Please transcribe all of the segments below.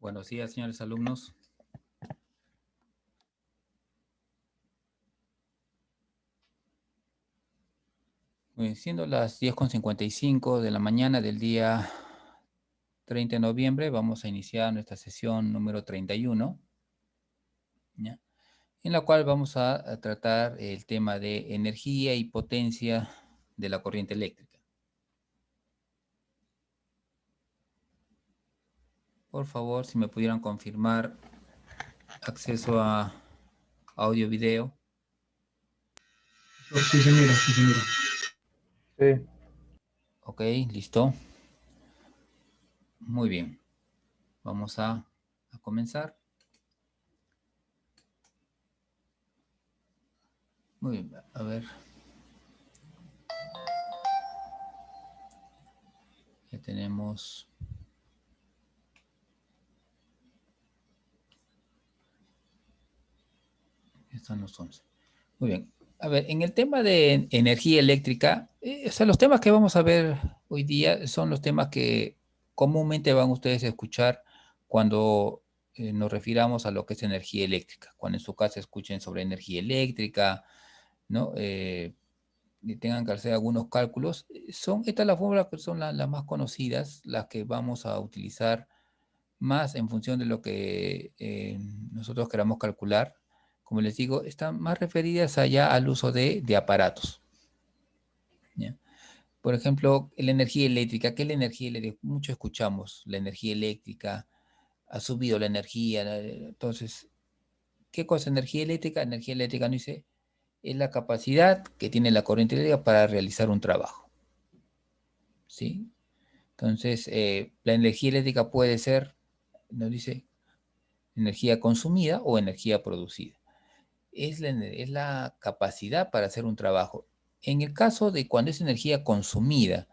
Buenos días, señores alumnos. Siendo las 10:55 de la mañana del día 30 de noviembre, vamos a iniciar nuestra sesión número 31, ¿ya? En la cual vamos a tratar el tema de energía y potencia de la corriente eléctrica. Por favor, si me pudieran confirmar acceso a audio-video. Sí, señora, sí, señora. Sí. Ok, listo. Muy bien. Vamos a comenzar. Muy bien, a ver. Ya tenemos... Están los 11. Muy bien. A ver, en el tema de energía eléctrica, o sea, los temas que vamos a ver hoy día son los temas que comúnmente van ustedes a escuchar cuando nos refiramos a lo que es energía eléctrica. Cuando en su casa escuchen sobre energía eléctrica, ¿no? Y tengan que hacer algunos cálculos. Estas las fórmulas que son las más conocidas, las que vamos a utilizar más en función de lo que nosotros queramos calcular. Como les digo, están más referidas allá al uso de aparatos, ¿ya? Por ejemplo, la energía eléctrica. ¿Qué es la energía eléctrica? Mucho escuchamos la energía eléctrica, ha subido la energía. Entonces, ¿qué cosa es energía eléctrica? Energía eléctrica, no dice, es la capacidad que tiene la corriente eléctrica para realizar un trabajo, ¿sí? Entonces, la energía eléctrica puede ser, nos dice, energía consumida o energía producida. Es la capacidad para hacer un trabajo. En el caso de cuando es energía consumida,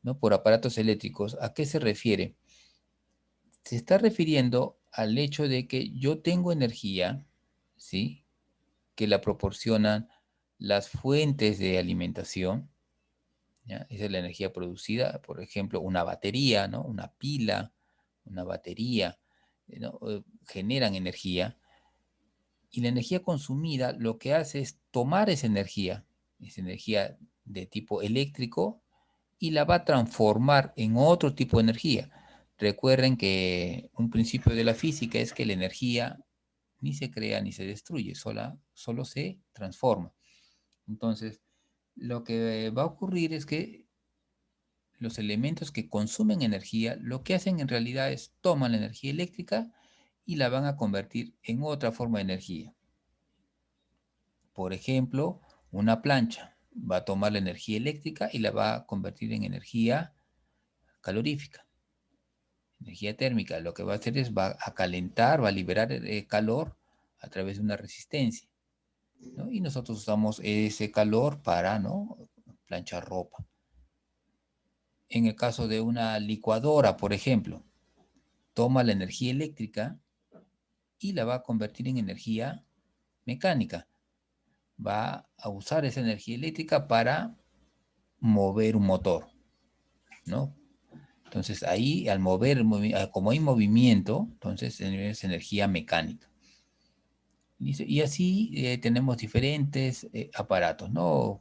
¿no? Por aparatos eléctricos, ¿a qué se refiere? Se está refiriendo al hecho de que yo tengo energía, ¿sí? Que la proporcionan las fuentes de alimentación, ¿ya? Esa es la energía producida, por ejemplo, una batería, ¿no? Una pila, una batería, ¿no? Generan energía. Y la energía consumida lo que hace es tomar esa energía de tipo eléctrico, y la va a transformar en otro tipo de energía. Recuerden que un principio de la física es que la energía ni se crea ni se destruye, solo se transforma. Entonces, lo que va a ocurrir es que los elementos que consumen energía, lo que hacen en realidad es toman la energía eléctrica y la van a convertir en otra forma de energía. Por ejemplo, una plancha va a tomar la energía eléctrica y la va a convertir en energía calorífica, energía térmica. Lo que va a hacer es va a calentar, va a liberar calor a través de una resistencia, ¿no? Y nosotros usamos ese calor para, ¿no?, planchar ropa. En el caso de una licuadora, por ejemplo, toma la energía eléctrica y la va a convertir en energía mecánica. Va a usar esa energía eléctrica para mover un motor, ¿no? Entonces ahí al mover, como hay movimiento, entonces es energía mecánica. Y así tenemos diferentes aparatos, ¿no?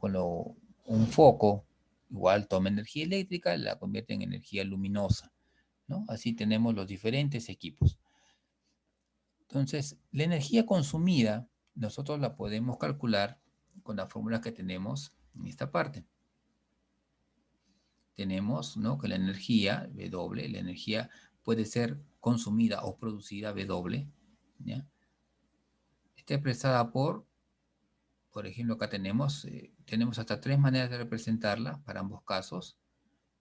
Un foco igual toma energía eléctrica, la convierte en energía luminosa, ¿no? Así tenemos los diferentes equipos. Entonces, la energía consumida, nosotros la podemos calcular con la fórmula que tenemos en esta parte. Tenemos, ¿no?, que la energía, W, la energía puede ser consumida o producida, W, ¿ya? Está expresada por ejemplo, acá tenemos hasta 3 maneras de representarla para ambos casos,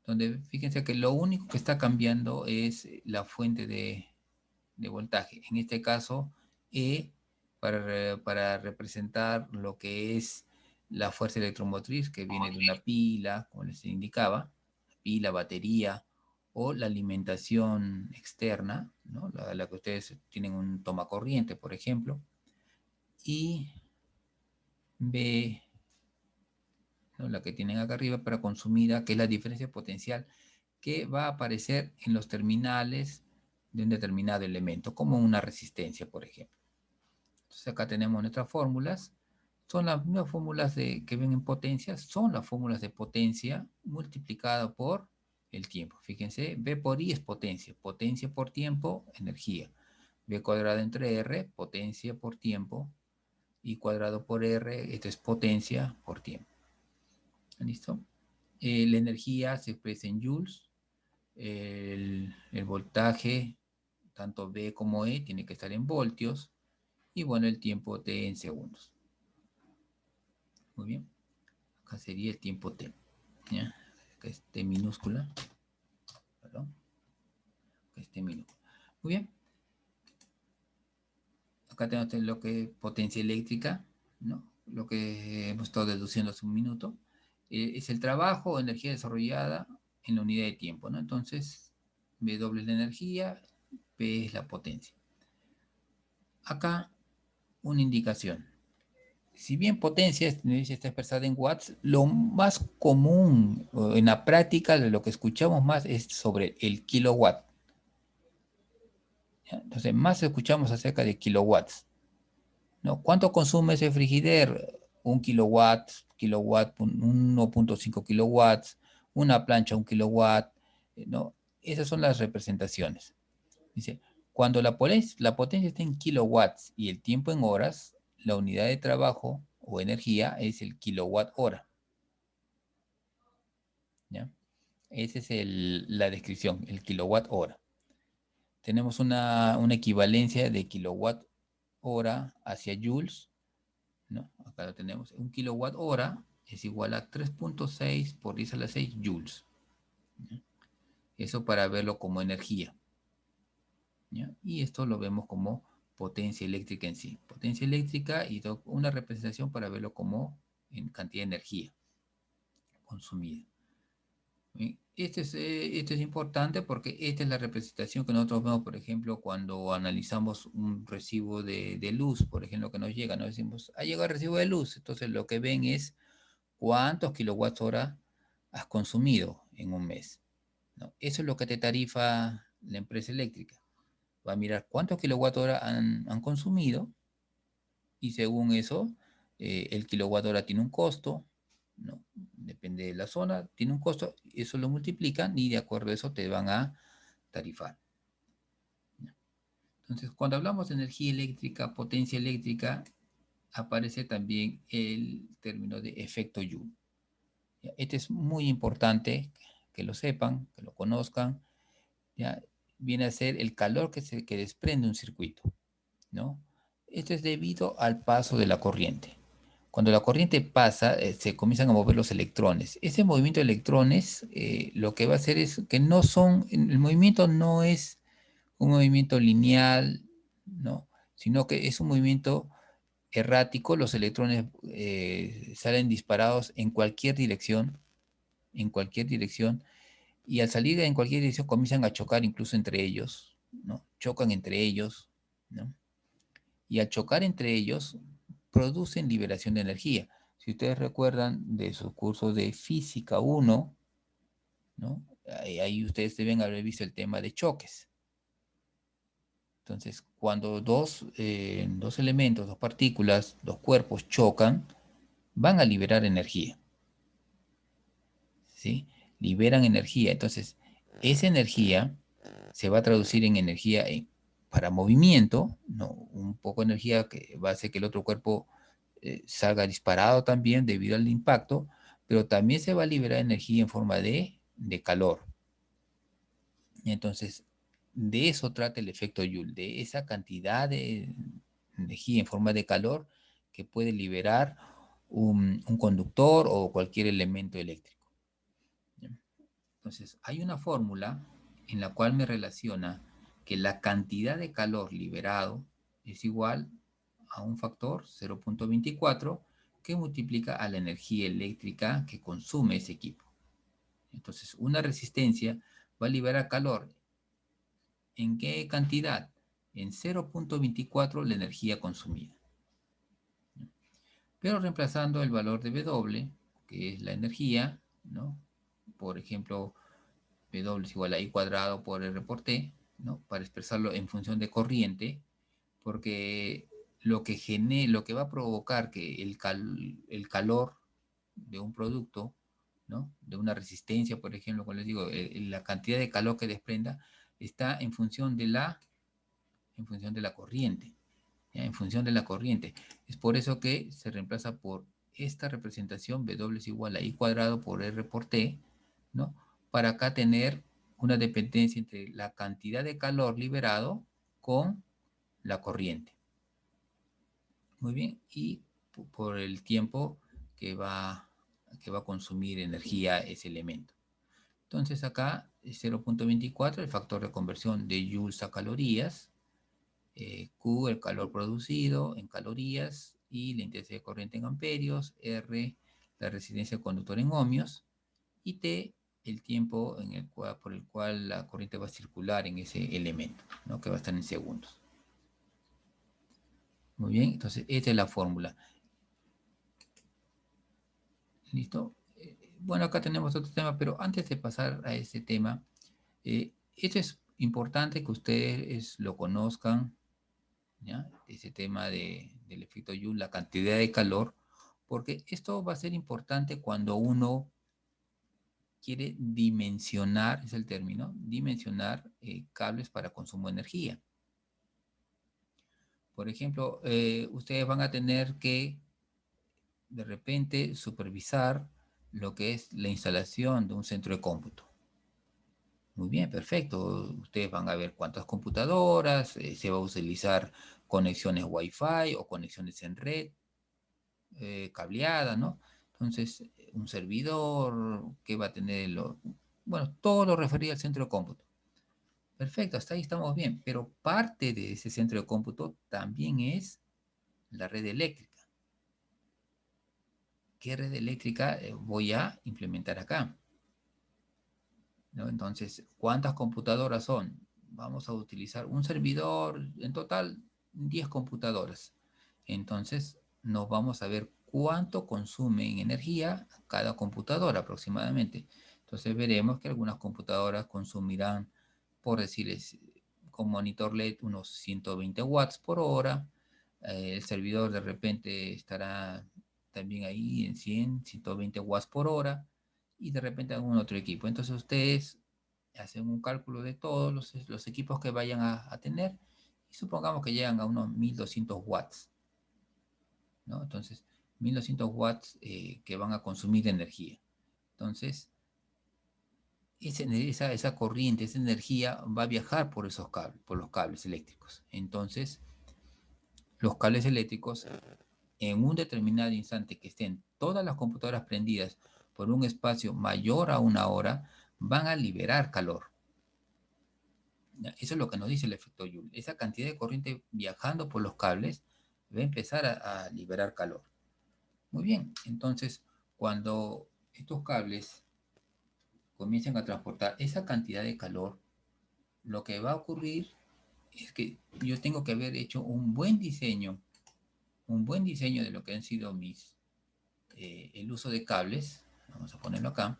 donde fíjense que lo único que está cambiando es la fuente de voltaje. En este caso, E para representar lo que es la fuerza electromotriz, que viene de una pila, como les indicaba, pila, batería, o la alimentación externa, ¿no?, la que ustedes tienen un tomacorriente, por ejemplo, y B, ¿no?, la que tienen acá arriba para consumida, que es la diferencia potencial que va a aparecer en los terminales de un determinado elemento, como una resistencia, por ejemplo. Entonces acá tenemos nuestras fórmulas. Son las mismas fórmulas que ven en potencia, son las fórmulas de potencia multiplicada por el tiempo. Fíjense, V por I es potencia, potencia por tiempo, energía. V cuadrado entre R, potencia por tiempo, I cuadrado por R, esto es potencia por tiempo. ¿Listo? La energía se expresa en joules, el voltaje, tanto V como E, tiene que estar en voltios, y bueno, el tiempo T en segundos. Muy bien. Acá sería el tiempo T. ¿Ya? Acá es T minúscula. Perdón. Acá es T minúscula. Muy bien. Acá tenemos lo que es potencia eléctrica, ¿no? Lo que hemos estado deduciendo hace un minuto. Es el trabajo o energía desarrollada en la unidad de tiempo, ¿no? Entonces, W es la energía, P es la potencia. Acá, una indicación. Si bien potencia está expresada en watts, lo más común en la práctica, lo que escuchamos más es sobre el kilowatt. ¿Ya? Entonces, más escuchamos acerca de kilowatts, ¿no? ¿Cuánto consume ese frigider? 1 kilowatt, 1.5 kilowatts, una plancha 1 kilowatt, ¿no? Esas son las representaciones. Dice, cuando la potencia está en kilowatts y el tiempo en horas, la unidad de trabajo o energía es el kilowatt hora. ¿Ya? Esa es la descripción, el kilowatt hora. Tenemos una equivalencia de kilowatt hora hacia joules, ¿no? Acá lo tenemos. 1 kilowatt hora es igual a 3.6 por 10 a la 6 joules. ¿Ya? Eso para verlo como energía. ¿Ya? Y esto lo vemos como potencia eléctrica en sí. Potencia eléctrica y una representación para verlo como en cantidad de energía consumida. Esto es importante porque esta es la representación que nosotros vemos, por ejemplo, cuando analizamos un recibo de luz, por ejemplo, que nos llega, nos decimos, ha llegado el recibo de luz. Entonces lo que ven es cuántos kilowatts hora has consumido en un mes, ¿no? Eso es lo que te tarifa la empresa eléctrica. Va a mirar cuántos kilowatt hora han consumido y según eso, el kilowatt hora tiene un costo, ¿no? Depende de la zona, tiene un costo, eso lo multiplican y de acuerdo a eso te van a tarifar. ¿No? Entonces, cuando hablamos de energía eléctrica, potencia eléctrica, aparece también el término de efecto Joule. Este es muy importante que lo sepan, que lo conozcan. ¿Ya? Viene a ser el calor que desprende un circuito, ¿no? Esto es debido al paso de la corriente. Cuando la corriente pasa, se comienzan a mover los electrones. Ese movimiento de electrones lo que va a hacer es que el movimiento no es un movimiento lineal, ¿no? Sino que es un movimiento errático. Los electrones salen disparados en cualquier dirección, y al salir en cualquier dirección comienzan a chocar incluso entre ellos, ¿no? Chocan entre ellos, ¿no? Y al chocar entre ellos, producen liberación de energía. Si ustedes recuerdan de sus cursos de física 1, ¿no? Ahí ustedes deben haber visto el tema de choques. Entonces, cuando dos elementos, dos partículas, dos cuerpos chocan, van a liberar energía, ¿sí? Liberan energía. Entonces, esa energía se va a traducir en energía para movimiento, ¿no? Un poco de energía que va a hacer que el otro cuerpo salga disparado también debido al impacto, pero también se va a liberar energía en forma de calor. Y entonces, de eso trata el efecto Joule, de esa cantidad de energía en forma de calor que puede liberar un conductor o cualquier elemento eléctrico. Entonces, hay una fórmula en la cual me relaciona que la cantidad de calor liberado es igual a un factor 0.24 que multiplica a la energía eléctrica que consume ese equipo. Entonces, una resistencia va a liberar calor. ¿En qué cantidad? En 0.24 la energía consumida. Pero reemplazando el valor de W, que es la energía, ¿no? Por ejemplo, W es igual a I cuadrado por R por T, ¿no? Para expresarlo en función de corriente, porque lo que va a provocar que el calor de un producto, ¿no? De una resistencia, por ejemplo, como les digo, la cantidad de calor que desprenda está en función de la corriente, ¿ya? En función de la corriente. Es por eso que se reemplaza por esta representación, W es igual a I cuadrado por R por T, ¿no? Para acá tener una dependencia entre la cantidad de calor liberado con la corriente. Muy bien, y por el tiempo que va, que va a consumir energía ese elemento. Entonces acá 0.24, el factor de conversión de joules a calorías, Q, el calor producido en calorías, y la intensidad de corriente en amperios, R, la resistencia del conductor en ohmios, y T, el tiempo por el cual la corriente va a circular en ese elemento, ¿no? Que va a estar en segundos. Muy bien, entonces esta es la fórmula. ¿Listo? Bueno, acá tenemos otro tema, pero antes de pasar a ese tema, esto es importante que ustedes lo conozcan, ¿ya? Ese tema del efecto Joule, la cantidad de calor, porque esto va a ser importante cuando uno quiere dimensionar, es el término, dimensionar cables para consumo de energía. Por ejemplo, ustedes van a tener que de repente supervisar lo que es la instalación de un centro de cómputo. Muy bien, perfecto. Ustedes van a ver cuántas computadoras, se va a utilizar conexiones Wi-Fi o conexiones en red, cableada, ¿no? Entonces, un servidor que va a tener, bueno, todo lo referido al centro de cómputo. Perfecto, hasta ahí estamos bien, pero parte de ese centro de cómputo también es la red eléctrica. ¿Qué red eléctrica voy a implementar acá? ¿No? Entonces, ¿cuántas computadoras son? Vamos a utilizar un servidor, en total 10 computadoras. Entonces, nos vamos a ver cuánto consume en energía cada computadora aproximadamente. Entonces, veremos que algunas computadoras consumirán, por decirles, con monitor LED unos 120 watts por hora. El servidor de repente estará también ahí en 100, 120 watts por hora y de repente algún otro equipo. Entonces ustedes hacen un cálculo de todos los equipos que vayan a tener y supongamos que llegan a unos 1200 watts, ¿no? Entonces, 1200 watts que van a consumir energía. Entonces, esa corriente, esa energía va a viajar por esos cables, por los cables eléctricos. Entonces, los cables eléctricos, en un determinado instante que estén todas las computadoras prendidas por un espacio mayor a una hora, van a liberar calor. Eso es lo que nos dice el efecto Joule. Esa cantidad de corriente viajando por los cables va a empezar a liberar calor. Muy bien, entonces cuando estos cables comiencen a transportar esa cantidad de calor, lo que va a ocurrir es que yo tengo que haber hecho un buen diseño de lo que han sido el uso de cables. Vamos a ponerlo acá.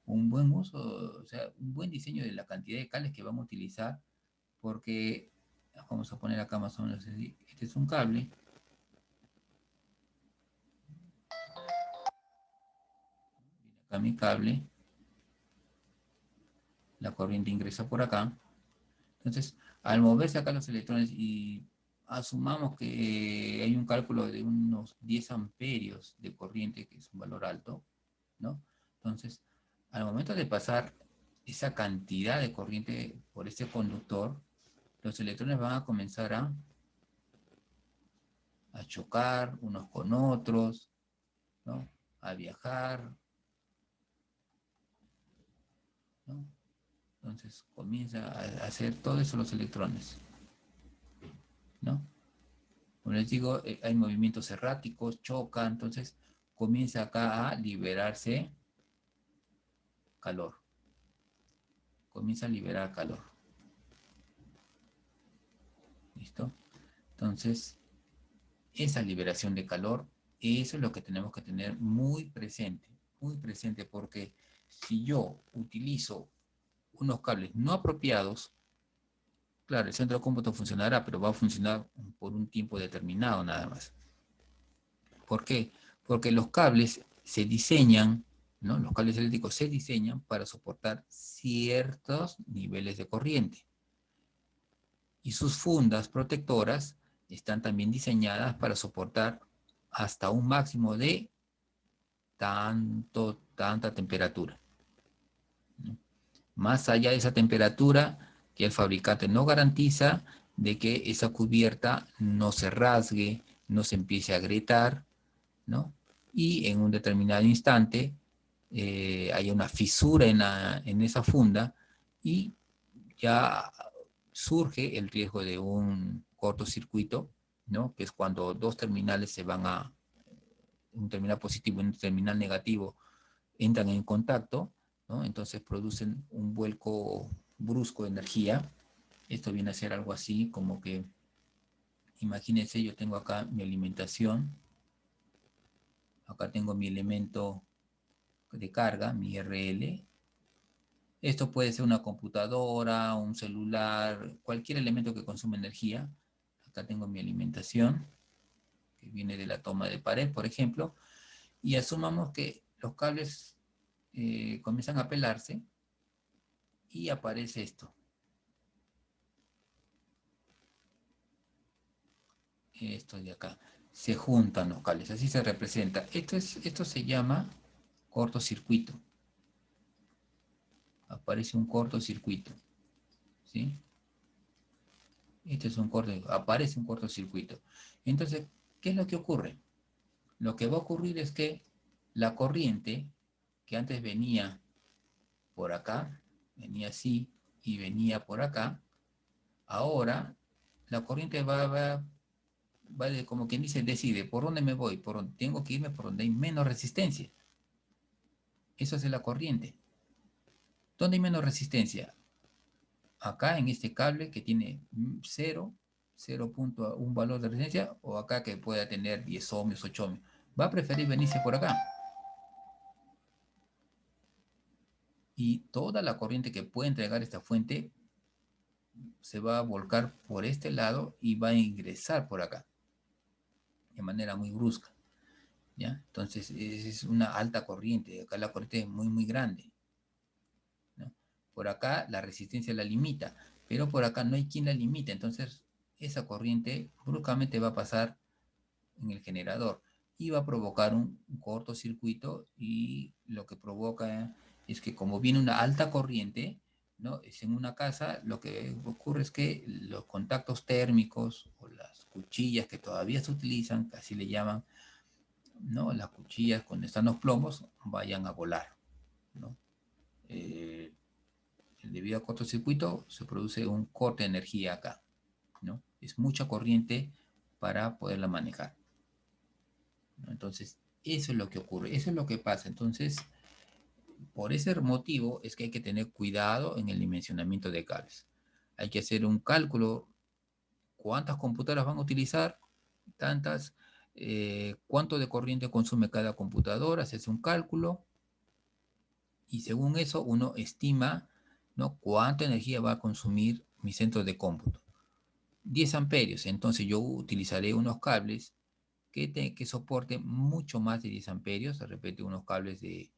Un buen uso, o sea, un buen diseño de la cantidad de cables que vamos a utilizar, porque vamos a poner acá más o menos así. Este es un cable. Viene acá mi cable. La corriente ingresa por acá. Entonces, al moverse acá los electrones y asumamos que hay un cálculo de unos 10 amperios de corriente, que es un valor alto, ¿no? Entonces, al momento de pasar esa cantidad de corriente por este conductor, los electrones van a comenzar a chocar unos con otros, ¿no? A viajar, ¿no? Entonces comienza a hacer todo eso los electrones, ¿no? Como les digo, hay movimientos erráticos, choca, entonces comienza acá a liberarse calor, comienza a liberar calor. ¿Listo? Entonces, esa liberación de calor, eso es lo que tenemos que tener muy presente, porque si yo utilizo unos cables no apropiados, claro, el centro de cómputo funcionará, pero va a funcionar por un tiempo determinado nada más. ¿Por qué? Porque los cables se diseñan, ¿no? Los cables eléctricos se diseñan para soportar ciertos niveles de corriente. Y sus fundas protectoras están también diseñadas para soportar hasta un máximo de tanta temperatura, ¿no? Más allá de esa temperatura que el fabricante no garantiza de que esa cubierta no se rasgue, no se empiece a agrietar, ¿no? Y en un determinado instante hay una fisura en esa funda y ya surge el riesgo de un cortocircuito, ¿no? Que es cuando dos terminales se van a, un terminal positivo y un terminal negativo, entran en contacto, ¿no? Entonces producen un vuelco brusco de energía. Esto viene a ser algo así como que, imagínense, yo tengo acá mi alimentación, acá tengo mi elemento de carga, mi RL. Esto puede ser una computadora, un celular, cualquier elemento que consume energía. Acá tengo mi alimentación, que viene de la toma de pared, por ejemplo, y asumamos que los cables comienzan a pelarse y aparece esto. Esto de acá. Se juntan los cables, así se representa. Esto se llama cortocircuito. Aparece un cortocircuito, ¿sí? Este es un aparece un cortocircuito. Entonces, ¿qué es lo que ocurre? Lo que va a ocurrir es que la corriente que antes venía por acá, venía así y venía por acá, ahora la corriente va de, como quien dice, decide por dónde me voy, por dónde tengo que irme por donde hay menos resistencia. Eso es la corriente. ¿Dónde hay menos resistencia? Acá en este cable que tiene 0, un valor de resistencia, o acá que pueda tener 10 ohmios, 8 ohmios. Va a preferir venirse por acá. Y toda la corriente que puede entregar esta fuente se va a volcar por este lado y va a ingresar por acá de manera muy brusca, ¿ya? Entonces es una alta corriente, acá la corriente es muy, muy grande, ¿no? Por acá la resistencia la limita, pero por acá no hay quien la limite, entonces esa corriente bruscamente va a pasar en el generador y va a provocar un cortocircuito, y lo que provoca es que como viene una alta corriente, ¿no? Es en una casa, lo que ocurre es que los contactos térmicos o las cuchillas que todavía se utilizan, así le llaman, ¿no? Las cuchillas cuando están los plomos vayan a volar, ¿no? Eh, Debido a cortocircuito se produce un corte de energía acá, ¿no? Es mucha corriente para poderla manejar, ¿no? Entonces, eso es lo que ocurre, eso es lo que pasa. Entonces, por ese motivo es que hay que tener cuidado en el dimensionamiento de cables. Hay que hacer un cálculo, cuántas computadoras van a utilizar, tantas, cuánto de corriente consume cada computadora, se hace un cálculo y según eso uno estima, ¿no?, cuánta energía va a consumir mi centro de cómputo. 10 amperios, entonces yo utilizaré unos cables que soporten mucho más de 10 amperios, de repente unos cables de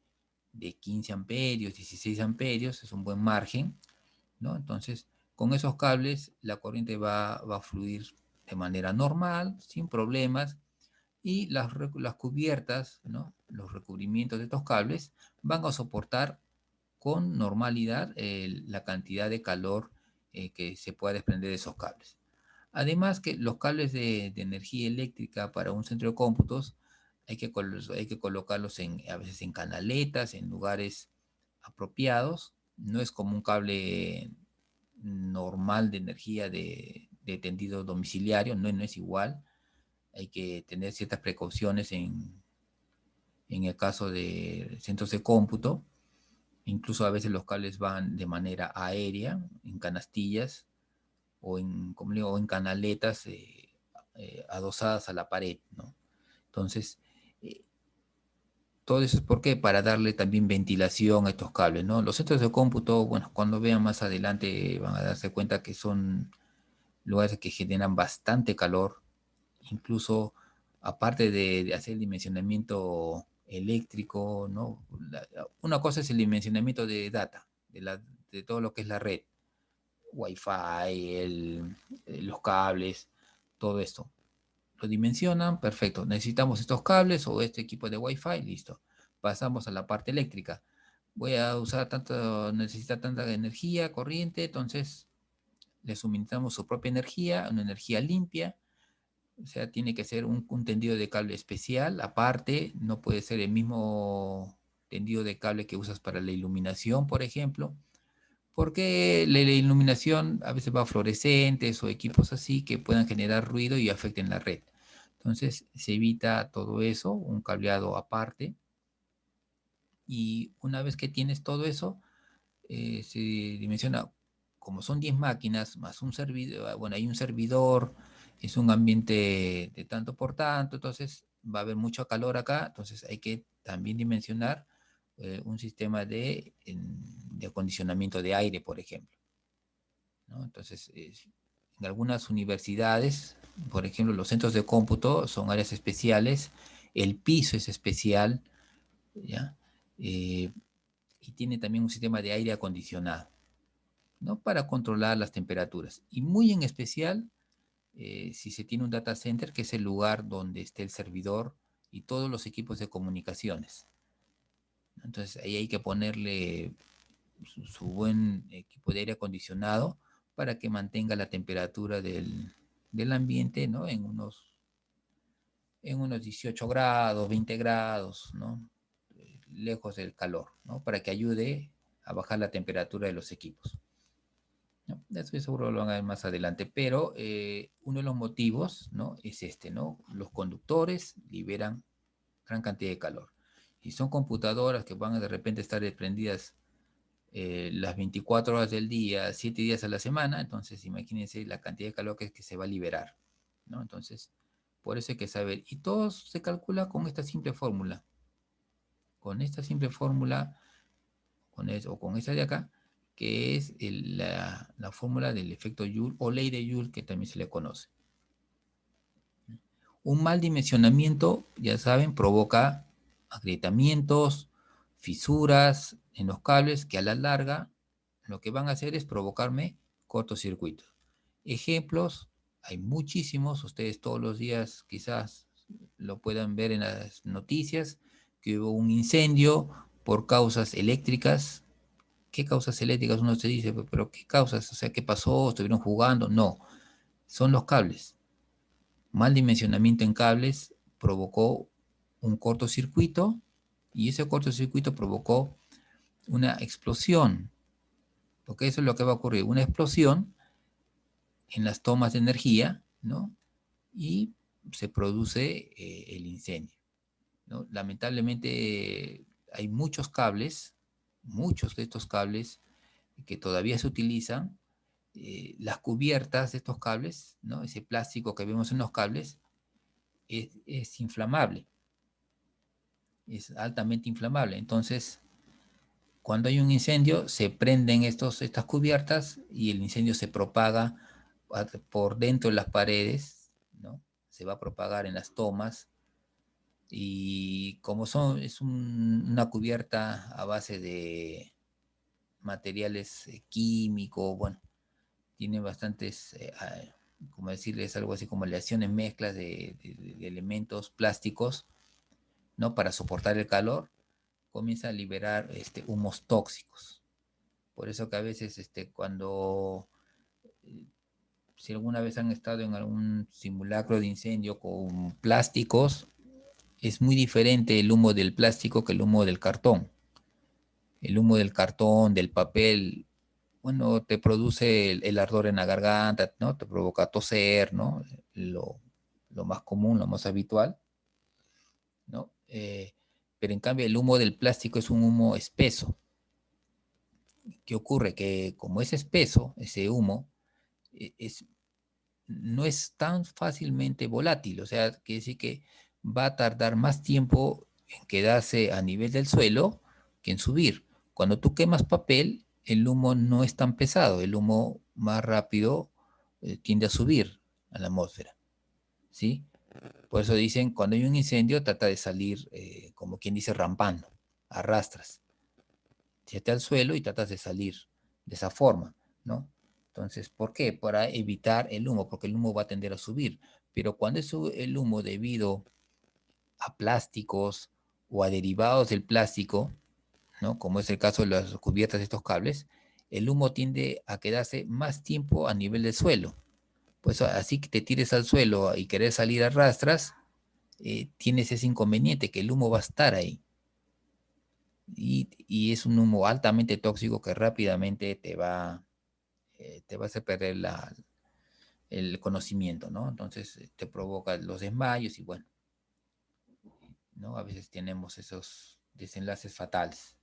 15 amperios, 16 amperios, es un buen margen, ¿no? Entonces, con esos cables la corriente va a fluir de manera normal, sin problemas, y las cubiertas, ¿no?, los recubrimientos de estos cables van a soportar con normalidad la cantidad de calor que se pueda desprender de esos cables. Además que los cables de energía eléctrica para un centro de cómputos hay que colocarlos a veces en canaletas, en lugares apropiados. No es como un cable normal de energía de tendido domiciliario, no es igual. Hay que tener ciertas precauciones en el caso de centros de cómputo. Incluso a veces los cables van de manera aérea, en canastillas o como digo, en canaletas adosadas a la pared, ¿no? Entonces, eh, Todo eso es porque para darle también ventilación a estos cables, ¿no? Los centros de cómputo, bueno, cuando vean más adelante van a darse cuenta que son lugares que generan bastante calor, incluso aparte de hacer el dimensionamiento eléctrico, ¿no? Una cosa es el dimensionamiento de data, de todo lo que es la red, Wi-Fi, los cables, todo esto. Lo dimensionan, perfecto. Necesitamos estos cables o este equipo de Wi-Fi, listo. Pasamos a la parte eléctrica. Voy a usar necesita tanta energía, corriente, entonces le suministramos su propia energía, una energía limpia. O sea, tiene que ser un tendido de cable especial, aparte, no puede ser el mismo tendido de cable que usas para la iluminación, por ejemplo, porque la iluminación a veces va a fluorescentes o equipos así que puedan generar ruido y afecten la red. Entonces se evita todo eso, un cableado aparte, y una vez que tienes todo eso, se dimensiona, como son 10 máquinas, más un servidor, bueno, hay un servidor, es un ambiente de tanto por tanto, entonces va a haber mucho calor acá, entonces hay que también dimensionar un sistema de acondicionamiento de aire, por ejemplo, ¿no? Entonces, en algunas universidades, por ejemplo, los centros de cómputo son áreas especiales, el piso es especial, ¿ya? Eh, y tiene también un sistema de aire acondicionado, ¿no? Para controlar las temperaturas. Y muy en especial, si se tiene un data center, que es el lugar donde esté el servidor y todos los equipos de comunicaciones. Entonces, ahí hay que ponerle su buen equipo de aire acondicionado para que mantenga la temperatura del ambiente, ¿no? En unos 18 grados, 20 grados, ¿no? Lejos del calor, ¿no? Para que ayude a bajar la temperatura de los equipos, ¿no? Eso seguro lo van a ver más adelante, pero uno de los motivos, ¿no? Es este, ¿no? Los conductores liberan gran cantidad de calor. Y son computadoras que van a de repente estar prendidas las 24 horas del día, 7 días a la semana, entonces imagínense la cantidad de calor que se va a liberar, ¿no? Entonces, por eso hay que saber. Y todo se calcula con esta simple fórmula. Con esta simple fórmula, con eso, o con esta de acá, que es la fórmula del efecto Joule o ley de Joule, que también se le conoce. Un mal dimensionamiento, ya saben, provoca agrietamientos, fisuras en los cables que a la larga lo que van a hacer es provocarme cortocircuitos. Ejemplos, hay muchísimos, ustedes todos los días quizás lo puedan ver en las noticias, que hubo un incendio por causas eléctricas. ¿Qué causas eléctricas? Uno se dice, pero ¿qué causas? O sea, ¿qué pasó? ¿Estuvieron jugando? No, son los cables. Mal dimensionamiento en cables provocó un cortocircuito y ese cortocircuito provocó una explosión, porque eso es lo que va a ocurrir, una explosión en las tomas de energía, ¿no? Y se produce el incendio, ¿no? Lamentablemente hay muchos de estos cables que todavía se utilizan, las cubiertas de estos cables, ¿no? Ese plástico que vemos en los cables es inflamable, es altamente inflamable. Entonces, cuando hay un incendio, se prenden estas cubiertas y el incendio se propaga por dentro de las paredes, ¿no? Se va a propagar en las tomas y como es una cubierta a base de materiales químicos, bueno, tiene bastantes, como decirles, algo así como aleaciones, mezclas de elementos plásticos, ¿no? Para soportar el calor, comienza a liberar humos tóxicos. Por eso que a veces cuando, eh, si alguna vez han estado en algún simulacro de incendio con plásticos, es muy diferente el humo del plástico que el humo del cartón. El humo del cartón, del papel, bueno, te produce el ardor en la garganta, ¿no? Te provoca toser, ¿no? Lo más común, lo más habitual, ¿no? Pero en cambio el humo del plástico es un humo espeso. ¿Qué ocurre? Que como es espeso, ese humo, no es tan fácilmente volátil, o sea, quiere decir que va a tardar más tiempo en quedarse a nivel del suelo que en subir. Cuando tú quemas papel, el humo no es tan pesado, el humo más rápido tiende a subir a la atmósfera, ¿sí? Por eso dicen, cuando hay un incendio, trata de salir, como quien dice, rampando, arrastras, siete al suelo y tratas de salir de esa forma, ¿no? Entonces, ¿por qué? Para evitar el humo, porque el humo va a tender a subir. Pero cuando es el humo debido a plásticos o a derivados del plástico, ¿no? Como es el caso de las cubiertas de estos cables, el humo tiende a quedarse más tiempo a nivel del suelo. Pues así que te tires al suelo y querer salir a rastras, tienes ese inconveniente, que el humo va a estar ahí. Y es un humo altamente tóxico que rápidamente te va a hacer perder el conocimiento, ¿no? Entonces te provoca los desmayos y bueno, ¿no? A veces tenemos esos desenlaces fatales,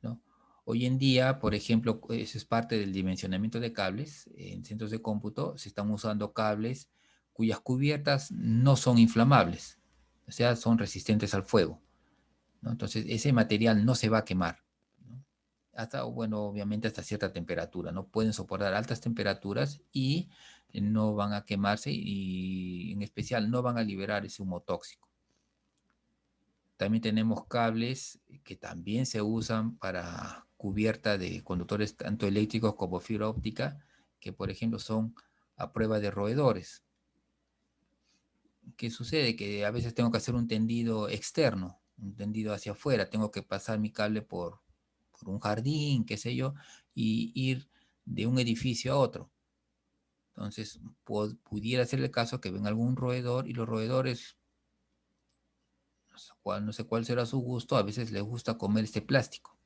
¿no? Hoy en día, por ejemplo, eso es parte del dimensionamiento de cables. En centros de cómputo se están usando cables cuyas cubiertas no son inflamables, o sea, son resistentes al fuego, ¿no? Entonces, ese material no se va a quemar, ¿no? Hasta, bueno, obviamente hasta cierta temperatura, no pueden soportar altas temperaturas y no van a quemarse y en especial no van a liberar ese humo tóxico. También tenemos cables que también se usan para cubierta de conductores tanto eléctricos como fibra óptica, que por ejemplo son a prueba de roedores. ¿Qué sucede? Que a veces tengo que hacer un tendido externo, un tendido hacia afuera, tengo que pasar mi cable por un jardín, qué sé yo, y ir de un edificio a otro. Entonces, pudiera ser el caso que venga algún roedor y los roedores, no sé cuál será su gusto, a veces les gusta comer este plástico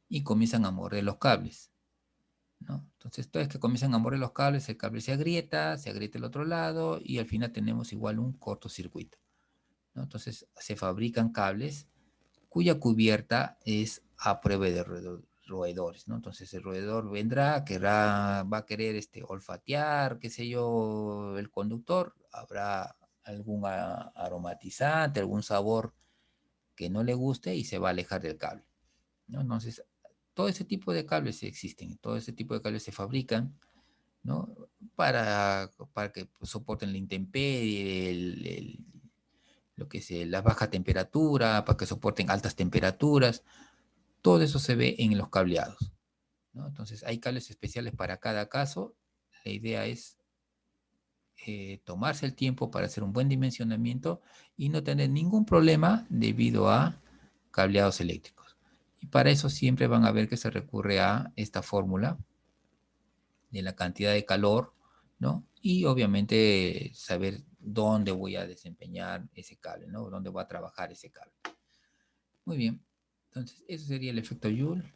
y comienzan a morder los cables, ¿no? Entonces, todo es que comienzan a morder los cables, el cable se agrieta el otro lado y al final tenemos igual un cortocircuito, ¿no? Entonces, se fabrican cables cuya cubierta es a prueba de roedores, ¿no? Entonces, el roedor vendrá, va a querer olfatear, qué sé yo, el conductor, habrá algún aromatizante, algún sabor que no le guste y se va a alejar del cable, ¿no? Entonces, todo ese tipo de cables existen, todo ese tipo de cables se fabrican, ¿no? Para que soporten la intemperie, lo que es la baja temperatura, para que soporten altas temperaturas. Todo eso se ve en los cableados, ¿no? Entonces, hay cables especiales para cada caso. La idea es tomarse el tiempo para hacer un buen dimensionamiento y no tener ningún problema debido a cableados eléctricos. Y para eso siempre van a ver que se recurre a esta fórmula de la cantidad de calor, ¿no? Y obviamente saber dónde voy a desempeñar ese cable, ¿no? Dónde voy a trabajar ese cable. Muy bien. Entonces, eso sería el efecto Joule.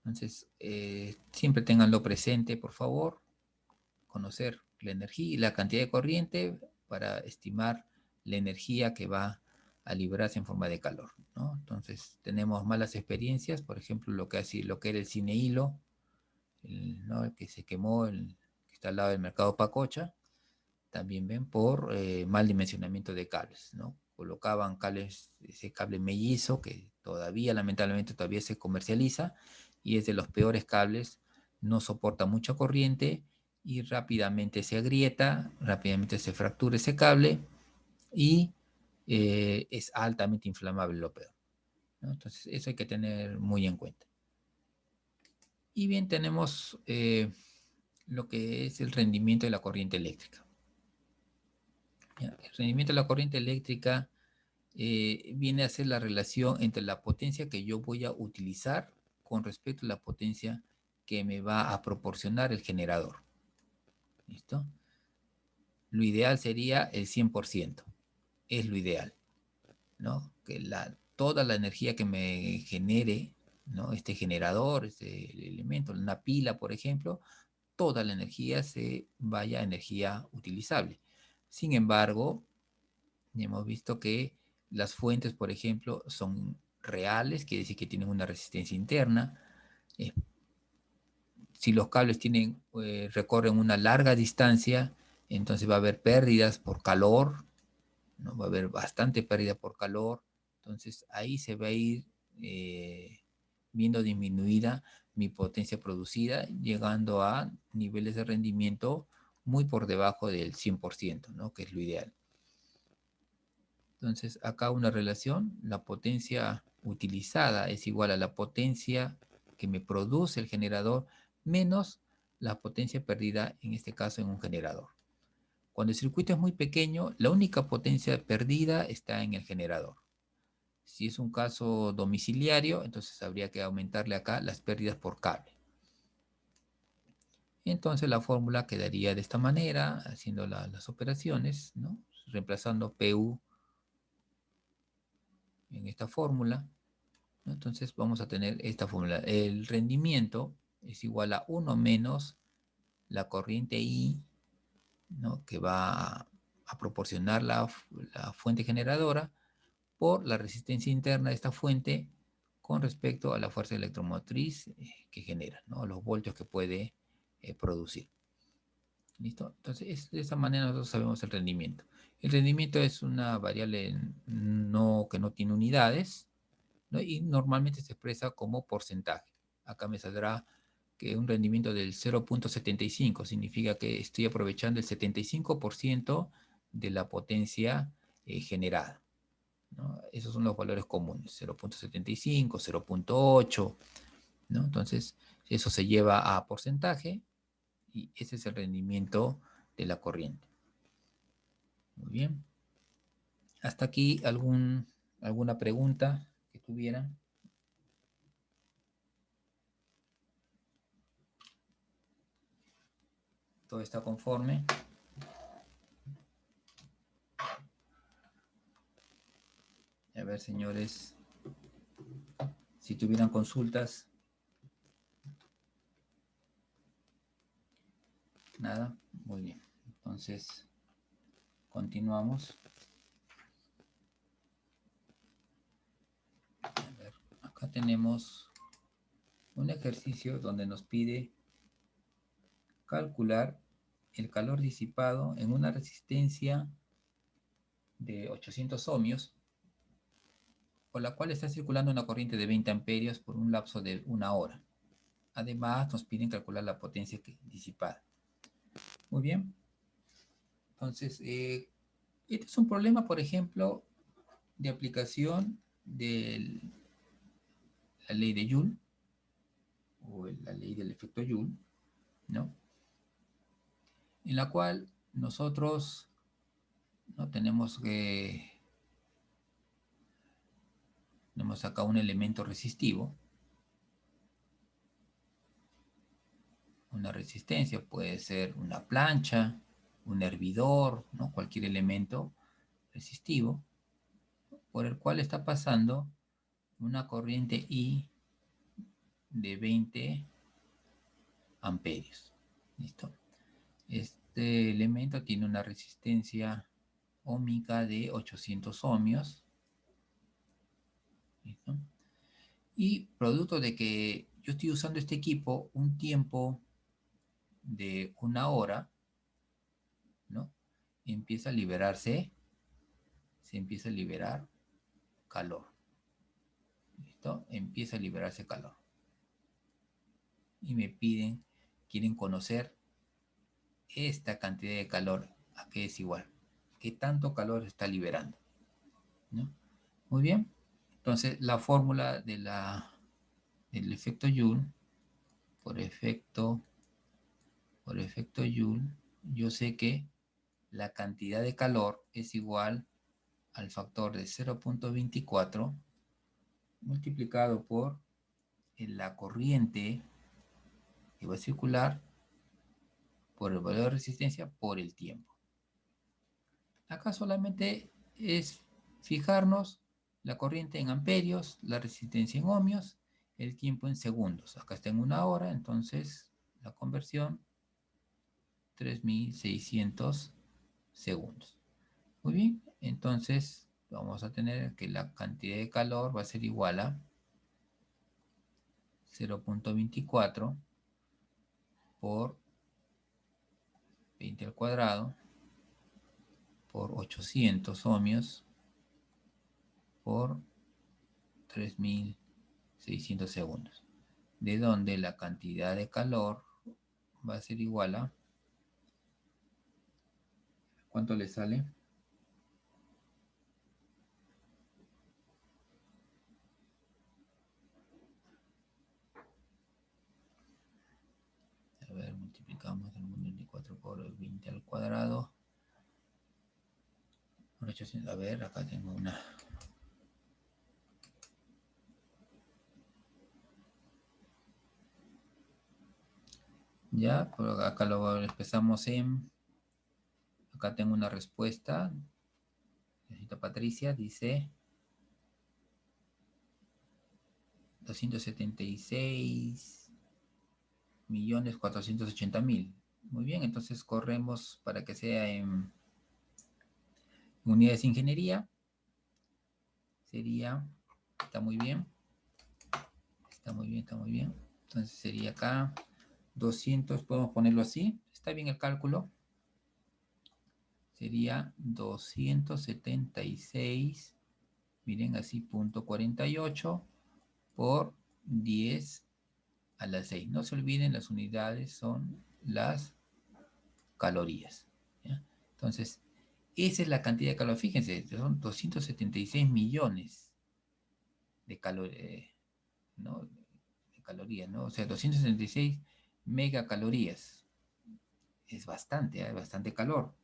Entonces, siempre ténganlo presente, por favor. Conocer la energía y la cantidad de corriente para estimar la energía que va a liberarse en forma de calor, ¿no? Entonces, tenemos malas experiencias, por ejemplo, lo que era el cine hilo, ¿no? El que se quemó, que está al lado del mercado Pacocha, también ven por mal dimensionamiento de cables, ¿no? Colocaban cables, ese cable mellizo que todavía, lamentablemente, todavía se comercializa y es de los peores cables, no soporta mucha corriente y rápidamente se agrieta, rápidamente se fractura ese cable y es altamente inflamable lo peor, ¿no? Entonces, eso hay que tener muy en cuenta. Y bien, tenemos lo que es el rendimiento de la corriente eléctrica. El rendimiento de la corriente eléctrica viene a ser la relación entre la potencia que yo voy a utilizar con respecto a la potencia que me va a proporcionar el generador. ¿Listo? Lo ideal sería el 100%. Es lo ideal, ¿no? Que toda la energía que me genere, ¿no? Este generador, este elemento, una pila, por ejemplo, toda la energía se vaya a energía utilizable. Sin embargo, hemos visto que las fuentes, por ejemplo, son reales, quiere decir que tienen una resistencia interna. Si los cables recorren una larga distancia, entonces va a haber pérdidas por calor, ¿no? Va a haber bastante pérdida por calor. Entonces ahí se va a ir viendo disminuida mi potencia producida, llegando a niveles de rendimiento muy por debajo del 100%, ¿no? Que es lo ideal. Entonces, acá una relación, la potencia utilizada es igual a la potencia que me produce el generador menos la potencia perdida, en este caso, en un generador. Cuando el circuito es muy pequeño, la única potencia perdida está en el generador. Si es un caso domiciliario, entonces habría que aumentarle acá las pérdidas por cable. Entonces la fórmula quedaría de esta manera, haciendo las operaciones, ¿no? Reemplazando PU en esta fórmula, ¿no? Entonces vamos a tener esta fórmula. El rendimiento es igual a 1 menos la corriente I, ¿no? Que va a proporcionar la fuente generadora por la resistencia interna de esta fuente con respecto a la fuerza electromotriz que genera, ¿no? Los voltios que puede producir. ¿Listo? Entonces, de esa manera nosotros sabemos el rendimiento. El rendimiento es una variable que no tiene unidades, ¿no? Y normalmente se expresa como porcentaje. Acá me saldrá que un rendimiento del 0.75 significa que estoy aprovechando el 75% de la potencia generada, ¿no? Esos son los valores comunes, 0.75, 0.8, ¿no? Entonces, eso se lleva a porcentaje y ese es el rendimiento de la corriente. Muy bien. Hasta aquí alguna pregunta que tuvieran. Todo está conforme. A ver, señores, si tuvieran consultas. Nada, muy bien. Entonces, continuamos. A ver, acá tenemos un ejercicio donde nos pide calcular el calor disipado en una resistencia de 800 ohmios, por la cual está circulando una corriente de 20 amperios por un lapso de 1 hora. Además, nos piden calcular la potencia disipada. Muy bien. Entonces, este es un problema, por ejemplo, de aplicación de la ley de Joule, o la ley del efecto Joule, ¿no? En la cual nosotros no tenemos acá un elemento resistivo, una resistencia, puede ser una plancha, un hervidor, ¿no? Cualquier elemento resistivo, por el cual está pasando una corriente I de 20 amperios. ¿Listo? Este elemento tiene una resistencia óhmica de 800 ohmios. ¿Listo? Y producto de que yo estoy usando este equipo un tiempo de 1 hora, ¿no? Empieza a liberarse, se empieza a liberar calor. ¿Listo? Empieza a liberarse calor. Y me quieren conocer esta cantidad de calor, ¿a qué es igual? ¿Qué tanto calor está liberando? ¿No? Muy bien. Entonces, la fórmula del efecto Joule, por efecto Joule, yo sé que la cantidad de calor es igual al factor de 0.24 multiplicado por la corriente que va a circular por el valor de resistencia por el tiempo. Acá solamente es fijarnos la corriente en amperios, la resistencia en ohmios, el tiempo en segundos. Acá está en 1 hora, entonces la conversión 3600 segundos. Muy bien, entonces vamos a tener que la cantidad de calor va a ser igual a 0.24 por 20 al cuadrado por 800 ohmios por 3.600 segundos. De donde la cantidad de calor va a ser igual a... ¿Cuánto le sale? A ver, multiplicamos el 24 por 20 al cuadrado. 800, a ver, acá tengo una... Ya, pero acá lo empezamos en... Acá tengo una respuesta. Necesito Patricia, dice... 276.480.000. Muy bien, entonces corremos para que sea en unidades de ingeniería. Sería, está muy bien. Está muy bien, está muy bien. Entonces sería acá 200, podemos ponerlo así. Está bien el cálculo. Sería 276, miren así, punto 48 por 10 a la 6. No se olviden, las unidades son las calorías. ¿Ya? Entonces, esa es la cantidad de calor. Fíjense, son 276 millones de calorías, ¿no? De calorías, ¿no? O sea, 276 megacalorías. Es bastante, bastante calor,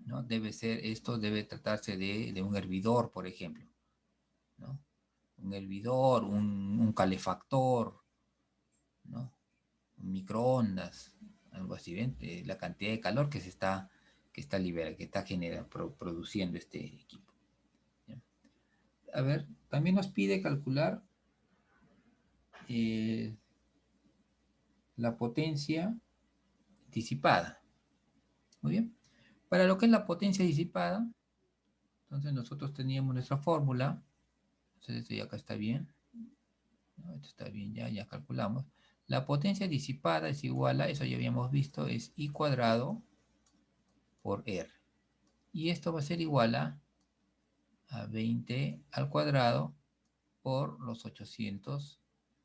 ¿no? Esto debe tratarse de un hervidor, por ejemplo, ¿no? Un hervidor, un calefactor, ¿no? Un microondas, algo así, ¿ven? La cantidad de calor que está produciendo este equipo. ¿Ya? A ver, también nos pide calcular la potencia disipada. Muy bien. Para lo que es la potencia disipada, entonces nosotros teníamos nuestra fórmula. Entonces esto ya acá está bien, ¿no? Esto está bien, ya calculamos. La potencia disipada es igual a, eso ya habíamos visto, es I cuadrado por R. Y esto va a ser igual a 20 al cuadrado por los 800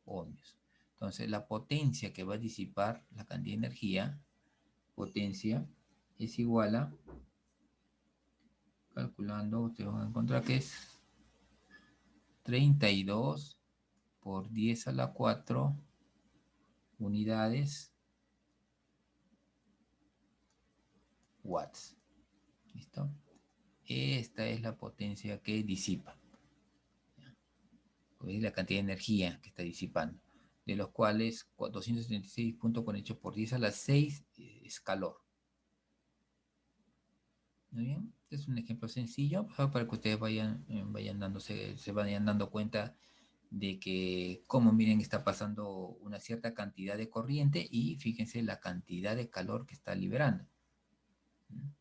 ohmios. Entonces la potencia que va a disipar la cantidad de energía, potencia, es igual a, calculando, ustedes van a encontrar que es 32 por 10 a la 4 unidades watts. ¿Listo? Esta es la potencia que disipa. Es la cantidad de energía que está disipando. De los cuales 276.48 por 10 a la 6 es calor. Muy bien, este es un ejemplo sencillo para que ustedes se vayan dando cuenta de que, como miren, está pasando una cierta cantidad de corriente y fíjense la cantidad de calor que está liberando. ¿No?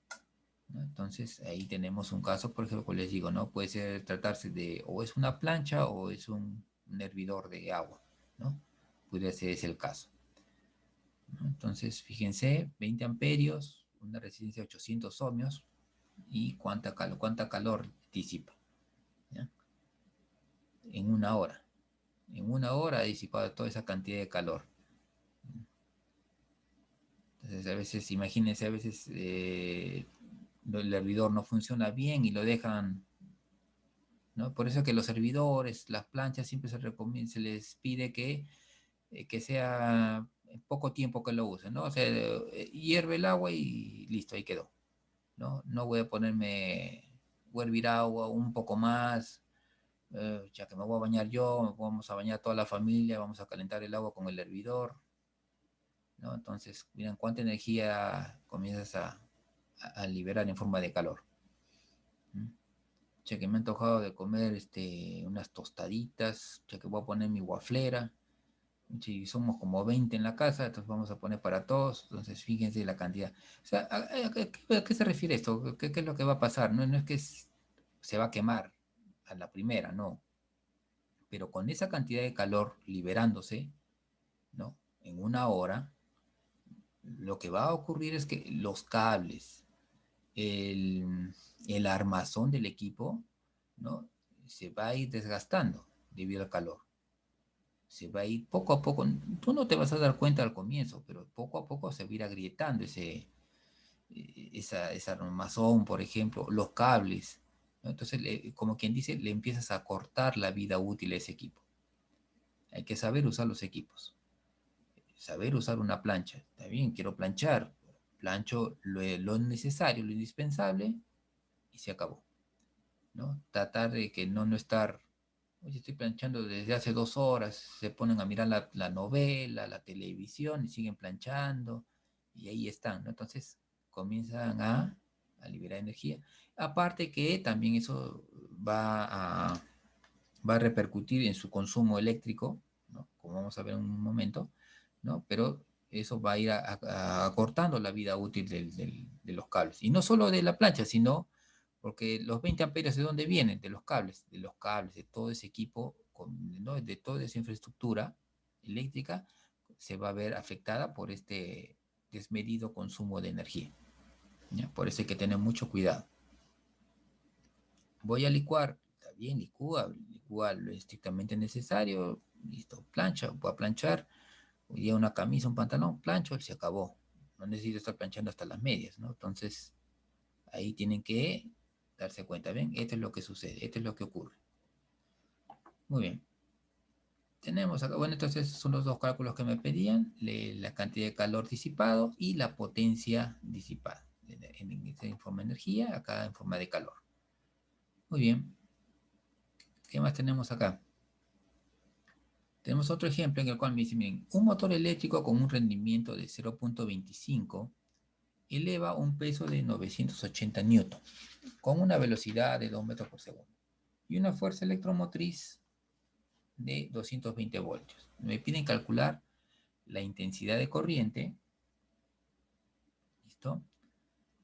Entonces, ahí tenemos un caso, por ejemplo, como les digo, ¿no? Puede tratarse de, o es una plancha o es un hervidor de agua, ¿no? Podría ser ese el caso. ¿No? Entonces, fíjense, 20 amperios, una resistencia de 800 ohmios, y cuánta calor disipa, ¿ya? En una hora. En una hora ha disipado toda esa cantidad de calor. Entonces, a veces, imagínense, a veces el hervidor no funciona bien y lo dejan, ¿no? Por eso que los hervidores, las planchas, siempre se les pide que sea en poco tiempo que lo usen, ¿no? O sea, hierve el agua y listo, ahí quedó, ¿no? No voy a voy a hervir agua un poco más, ya que me voy a bañar yo, vamos a bañar toda la familia, vamos a calentar el agua con el hervidor, ¿no? Entonces, miren cuánta energía comienzas a liberar en forma de calor. ¿Mm? Ya que me ha antojado de comer unas tostaditas, ya que voy a poner mi guaflera. Si somos como 20 en la casa, entonces vamos a poner para todos, entonces fíjense la cantidad. O sea, ¿a qué se refiere esto? ¿Qué es lo que va a pasar? No es que se va a quemar a la primera, no. Pero con esa cantidad de calor liberándose, ¿no? En una hora, lo que va a ocurrir es que los cables, el armazón del equipo, ¿no? se va a ir desgastando debido al calor. Se va a ir poco a poco. Tú no te vas a dar cuenta al comienzo, pero poco a poco se va a ir agrietando esa armazón, por ejemplo, los cables, ¿no? Entonces, como quien dice, le empiezas a cortar la vida útil a ese equipo. Hay que saber usar los equipos. Saber usar una plancha. Está bien, quiero planchar. Plancho lo necesario, lo indispensable y se acabó, ¿no? Tratar de que no estar, oye, estoy planchando desde hace 2 horas, se ponen a mirar la novela, la televisión y siguen planchando y ahí están, ¿no? Entonces comienzan a liberar energía. Aparte que también eso va a repercutir en su consumo eléctrico, ¿no? Como vamos a ver en un momento, ¿no? Pero eso va a ir acortando la vida útil de los cables. Y no solo de la plancha, sino porque los 20 amperios, ¿de dónde vienen? De los cables, de todo ese equipo, ¿no? De toda esa infraestructura eléctrica, se va a ver afectada por este desmedido consumo de energía, ¿ya? Por eso hay que tener mucho cuidado. Voy a licuar, está bien, licúa lo estrictamente necesario, listo, plancha, voy a planchar, hoy día una camisa, un pantalón, plancho, se acabó. No necesito estar planchando hasta las medias, ¿no? Entonces, ahí tienen que darse cuenta, ¿ven? Esto es lo que sucede, esto es lo que ocurre. Muy bien. Tenemos acá, bueno, entonces son los dos cálculos que me pedían, la cantidad de calor disipado y la potencia disipada. En forma de energía, acá en forma de calor. Muy bien. ¿Qué más tenemos acá? Tenemos otro ejemplo en el cual me dice, miren, un motor eléctrico con un rendimiento de 0.25 eleva un peso de 980 newton con una velocidad de 2 metros por segundo y una fuerza electromotriz de 220 voltios. Me piden calcular la intensidad de corriente, ¿listo?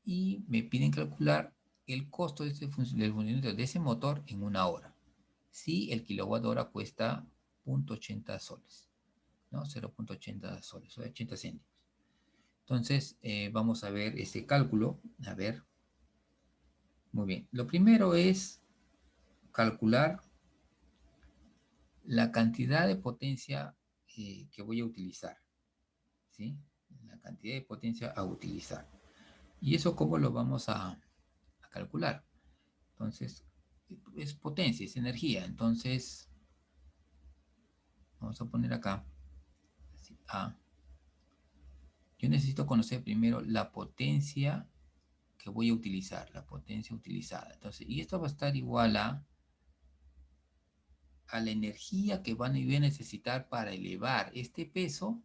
Y me piden calcular el costo del funcionamiento de ese motor en una hora. Si el kilowatt hora cuesta 0.80 soles, ¿no? 0.80 soles, o 80 céntimos. Entonces, vamos a ver este cálculo. A ver, muy bien. Lo primero es calcular la cantidad de potencia que voy a utilizar, ¿sí? La cantidad de potencia a utilizar. ¿Y eso cómo lo vamos a calcular? Entonces, es potencia, es energía. Entonces, vamos a poner acá, así, A. Yo necesito conocer primero la potencia que voy a utilizar, la potencia utilizada. Entonces, y esto va a estar igual a la energía que van a necesitar para elevar este peso,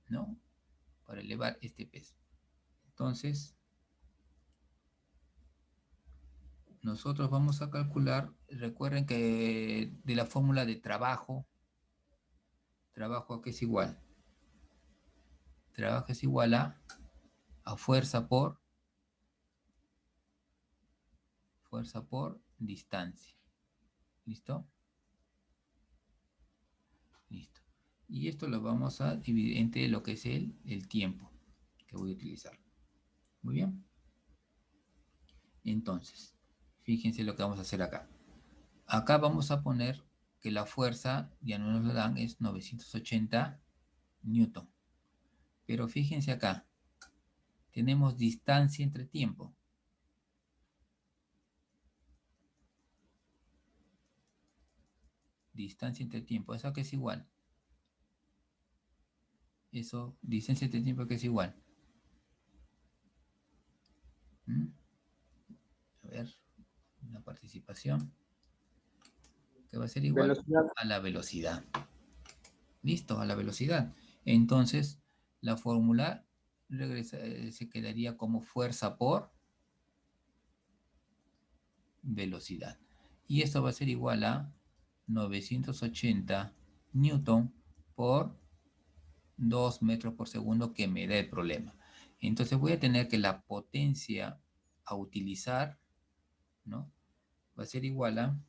¿no? Para elevar este peso. Entonces, nosotros vamos a calcular, recuerden que de la fórmula de trabajo que es igual. Trabajo es igual a fuerza por distancia. ¿Listo? Listo. Y esto lo vamos a dividir entre lo que es el tiempo que voy a utilizar. Muy bien. Entonces, fíjense lo que vamos a hacer acá. Acá vamos a poner que la fuerza, ya no nos la dan, es 980 newton. Pero fíjense acá, tenemos distancia entre tiempo. Distancia entre tiempo, ¿eso que es igual? Eso, distancia entre tiempo que es igual. ¿Mm? A ver, una participación que va a ser igual Velocidad. a la velocidad. Listo, a la velocidad. Entonces, la fórmula se quedaría como fuerza por velocidad. Y esto va a ser igual a 980 newton por 2 metros por segundo que me da el problema. Entonces voy a tener que la potencia a utilizar, ¿no? Va a ser igual a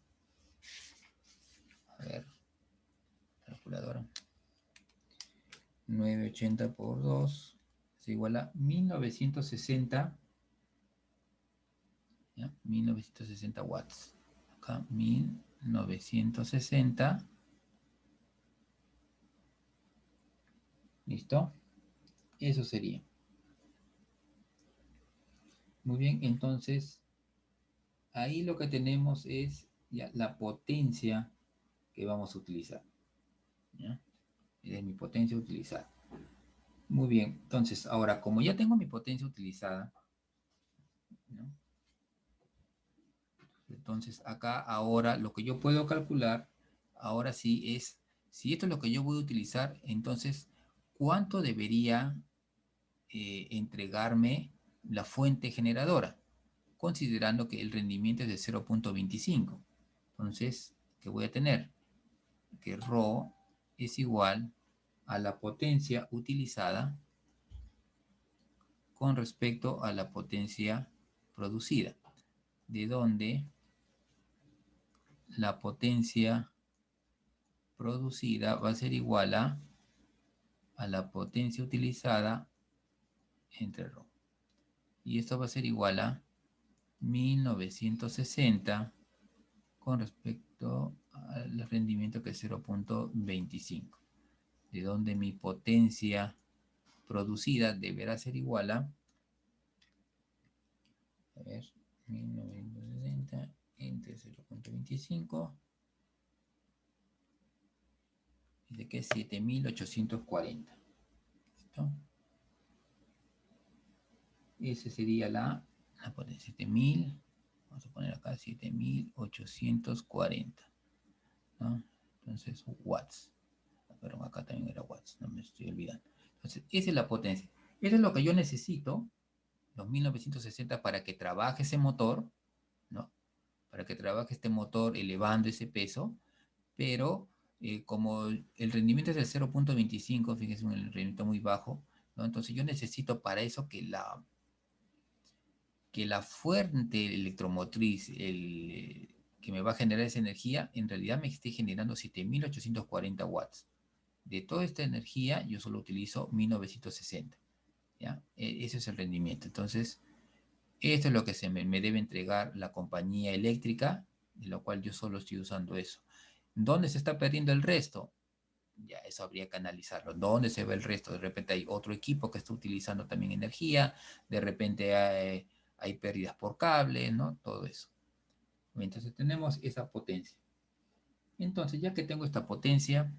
ver, calculadora, 980 por 2 es igual a 1960, ¿ya? 1960 watts. acá 1960. ¿Listo? Eso sería. Muy bien, entonces ahí lo que tenemos es ya la potencia que vamos a utilizar. ¿Ya? Es mi potencia utilizada. Muy bien, entonces ahora como ya tengo mi potencia utilizada, ¿no? Entonces acá ahora lo que yo puedo calcular, ahora sí es, si esto es lo que yo voy a utilizar, entonces, ¿cuánto debería entregarme la fuente generadora? Considerando que el rendimiento es de 0.25. Entonces, ¿qué voy a tener? Que ρ es igual a la potencia utilizada con respecto a la potencia producida, de donde la potencia producida va a ser igual a la potencia utilizada entre ρ. Y esto va a ser igual a 1960 con respecto al rendimiento que es 0.25, de donde mi potencia producida deberá ser igual a ver, 1960 entre 0.25, de que es 7840. ¿Listo? Ese sería la potencia, 7000, vamos a poner acá 7840, ¿no? Entonces, watts. Pero acá también era watts, no me estoy olvidando. Entonces, esa es la potencia. Eso es lo que yo necesito, los 1960, para que trabaje ese motor, ¿no? Para que trabaje este motor elevando ese peso, pero como el rendimiento es del 0.25, fíjense, un rendimiento muy bajo, ¿no? Entonces yo necesito para eso que la fuente electromotriz que me va a generar esa energía, en realidad me esté generando 7840 watts. De toda esta energía, yo solo utilizo 1960. ¿Ya? Ese es el rendimiento. Entonces, esto es lo que me debe entregar la compañía eléctrica, de lo cual yo solo estoy usando eso. ¿Dónde se está perdiendo el resto? Ya, eso habría que analizarlo. ¿Dónde se ve el resto? De repente hay otro equipo que está utilizando también energía, de repente hay pérdidas por cable, ¿no? Todo eso. Entonces tenemos esa potencia. Entonces, ya que tengo esta potencia,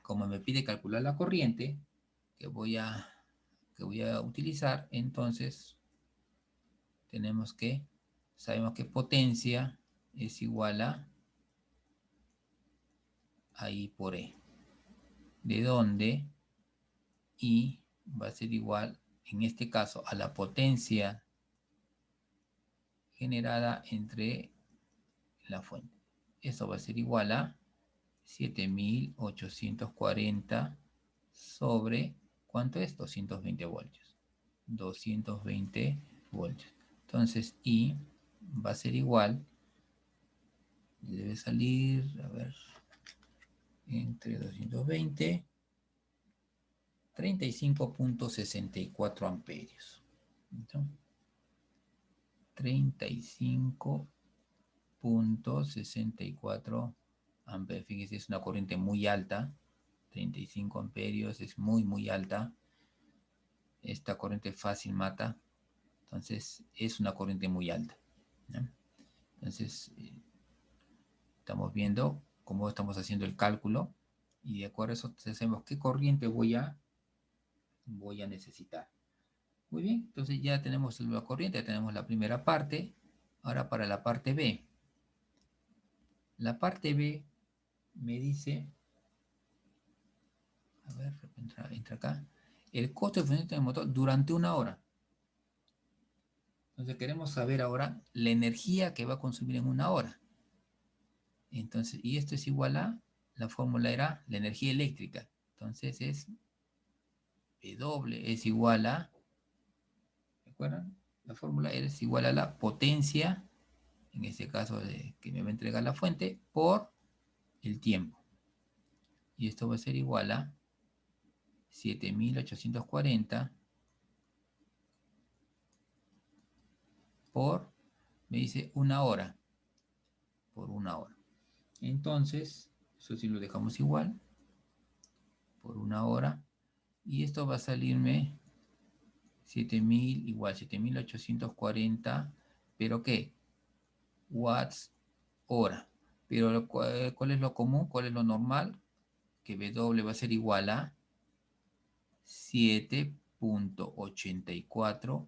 como me pide calcular la corriente que voy a utilizar, entonces sabemos que potencia es igual a I por E, de donde I va a ser igual, en este caso, a la potencia generada entre la fuente. Esto va a ser igual a 7840 sobre, ¿cuánto es? 220 voltios. 220 voltios. Entonces, I va a ser igual, debe salir, a ver, entre 220, 35.64 amperios. ¿Listo? 35.64 amperios. Fíjense, es una corriente muy alta. 35 amperios es muy, muy alta. Esta corriente fácil mata. Entonces, es una corriente muy alta, ¿no? Entonces, estamos viendo cómo estamos haciendo el cálculo y de acuerdo a eso sabemos qué corriente voy a necesitar. Muy bien, entonces ya tenemos la corriente, ya tenemos la primera parte. Ahora para la parte B. La parte B me dice, a ver, entra acá, el costo de funcionamiento del motor durante una hora. Entonces queremos saber ahora la energía que va a consumir en una hora. Entonces, y esto es igual a, la fórmula era la energía eléctrica. Entonces es W es igual a, ¿se acuerdan? La fórmula es igual a la potencia, en este caso que me va a entregar la fuente, por el tiempo. Y esto va a ser igual a 7840 por, me dice, una hora. por una hora. Entonces, eso sí lo dejamos igual, por una hora. Y esto va a salirme 7000 igual, 7840, pero ¿qué? Watts hora. Pero ¿cuál es lo común? ¿Cuál es lo normal? Que W va a ser igual a 7.84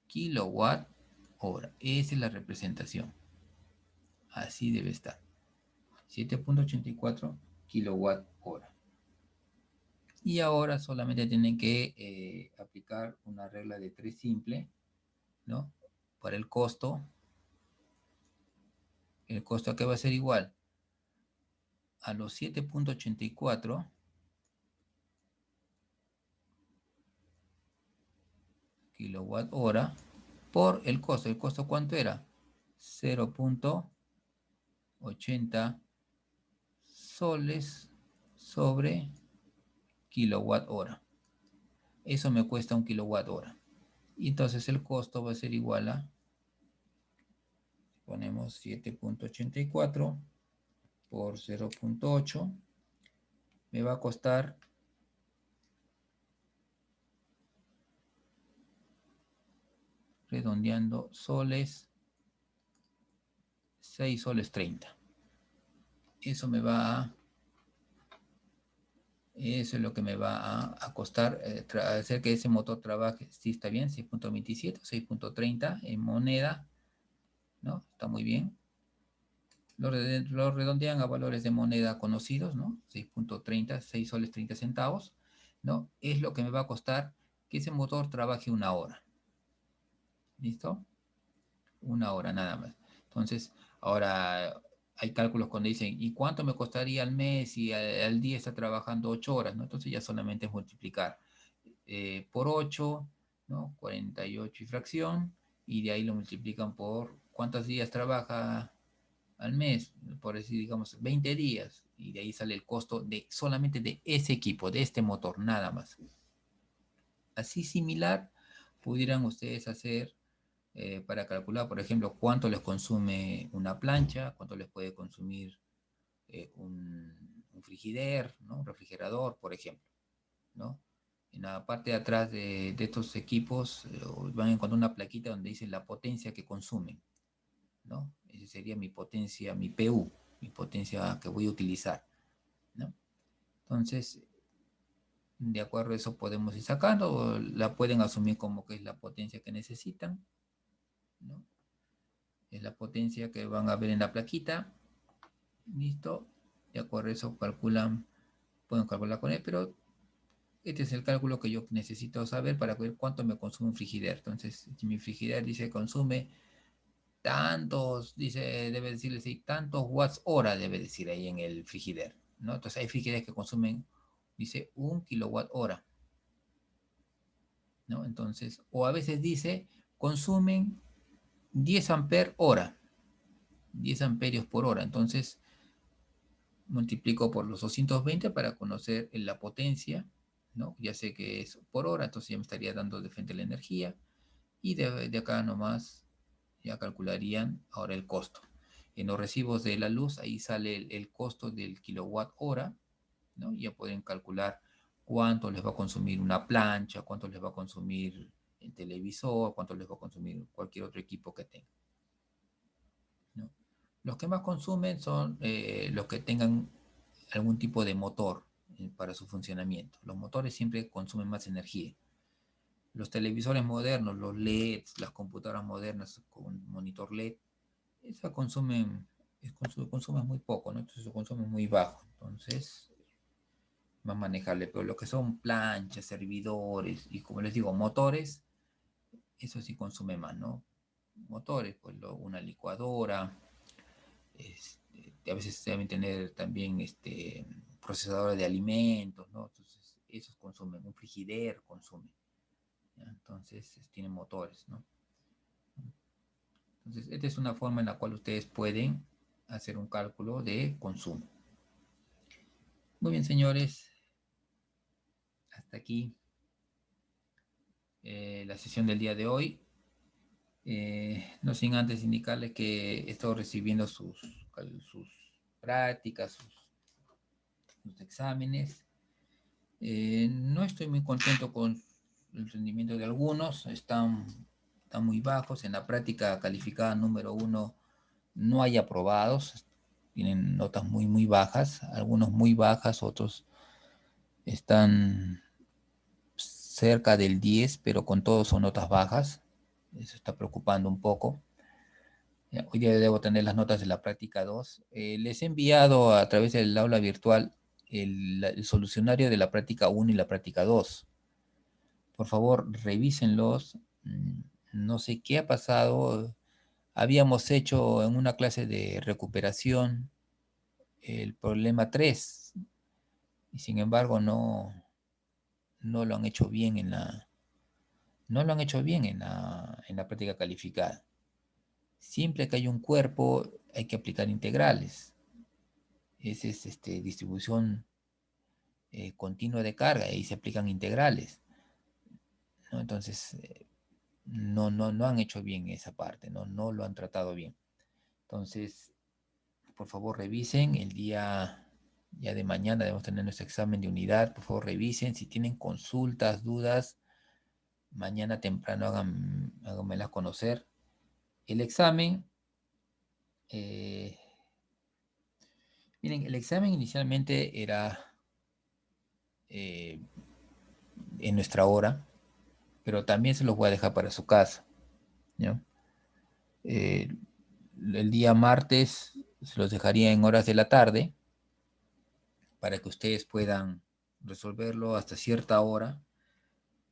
kilowatt hora. Esa es la representación. Así debe estar. 7.84 kilowatt hora. Y ahora solamente tienen que aplicar una regla de 3 simple, ¿no? Para el costo que va a ser igual a los 7.84 kilowatt hora por el costo. ¿El costo cuánto era? 0.80 soles sobre kilowatt hora. Eso me cuesta un kilowatt hora. Y entonces el costo va a ser igual a, ponemos 7.84 por 0.8, me va a costar redondeando soles, 6 soles 30. Eso me va a, eso es lo que me va a costar hacer que ese motor trabaje. Sí, está bien, 6.27, 6.30 en moneda, ¿no? Está muy bien. Lo redondean a valores de moneda conocidos, ¿no? 6.30, 6 soles 30 centavos, ¿no? Es lo que me va a costar que ese motor trabaje una hora. ¿Listo? Una hora nada más. Entonces, ahora hay cálculos cuando dicen, ¿y cuánto me costaría al mes si al día está trabajando 8 horas? ¿No? Entonces ya solamente es multiplicar por 8, ¿no? 48 y fracción, y de ahí lo multiplican por cuántos días trabaja al mes, por decir, digamos, 20 días, y de ahí sale el costo de solamente de ese equipo, de este motor, nada más. Así similar pudieran ustedes hacer para calcular, por ejemplo, cuánto les consume una plancha, cuánto les puede consumir un frigider, ¿no? Un refrigerador, por ejemplo, ¿no? En la parte de atrás de estos equipos van a encontrar una plaquita donde dice la potencia que consumen, ¿no? Esa sería mi potencia, mi PU, mi potencia que voy a utilizar, ¿no? Entonces, de acuerdo a eso podemos ir sacando, o la pueden asumir como que es la potencia que necesitan, ¿no? Es la potencia que van a ver en la plaquita, ¿listo? De acuerdo a eso calculan, pueden calcular con él, pero este es el cálculo que yo necesito saber para ver cuánto me consume un frigider. Entonces, si mi frigider dice consume tantos, dice, debe decirle, sí, tantos watts hora, debe decir ahí en el frigider, ¿no? Entonces hay frigideres que consumen, dice, 1 kilowatt hora, ¿no? Entonces, o a veces dice, consumen 10 amper hora, 10 amperios por hora. Entonces, multiplico por los 220 para conocer la potencia, ¿no? Ya sé que es por hora, entonces ya me estaría dando de frente la energía, y de acá nomás ya calcularían ahora el costo. En los recibos de la luz, ahí sale el costo del kilowatt hora, ¿no? Ya pueden calcular cuánto les va a consumir una plancha, cuánto les va a consumir el televisor, cuánto les va a consumir cualquier otro equipo que tengan, ¿no? Los que más consumen son los que tengan algún tipo de motor para su funcionamiento. Los motores siempre consumen más energía. Los televisores modernos, los LEDs, las computadoras modernas con monitor LED, esa consumen, consumen muy poco, ¿no? Entonces su consumo es muy bajo. Entonces, más manejable. Pero lo que son planchas, servidores y, como les digo, motores, eso sí consume más, ¿no? Motores, pues una licuadora, a veces deben tener también procesadores de alimentos, ¿no? Entonces, esos consumen, un frigider consume, ¿ya? Entonces, tienen motores, ¿no? Entonces, esta es una forma en la cual ustedes pueden hacer un cálculo de consumo. Muy bien, señores, hasta aquí la sesión del día de hoy. No sin antes indicarles que he estado recibiendo sus prácticas, sus exámenes. No estoy muy contento con el rendimiento de algunos, están muy bajos. En la práctica calificada número 1 no hay aprobados, tienen notas muy, muy bajas, algunos muy bajas, otros están cerca del 10, pero con todo son notas bajas. Eso está preocupando un poco. Hoy día debo tener las notas de la práctica 2. Les he enviado a través del aula virtual el solucionario de la práctica 1 y la práctica 2. Por favor, revísenlos. No sé qué ha pasado. Habíamos hecho en una clase de recuperación el problema 3 y sin embargo no lo han hecho bien no lo han hecho bien en la práctica calificada. Siempre que hay un cuerpo hay que aplicar integrales. Esa es distribución continua de carga y se aplican integrales, ¿no? Entonces, no han hecho bien esa parte, no lo han tratado bien. Entonces, por favor, revisen el día ya de mañana, debemos tener nuestro examen de unidad. Por favor, revisen. Si tienen consultas, dudas, mañana temprano háganmelas conocer. El examen, eh, miren, el examen inicialmente era eh, en nuestra hora, pero también se los voy a dejar para su casa, ¿no? Eh, el día martes se los dejaría en horas de la tarde para que ustedes puedan resolverlo hasta cierta hora,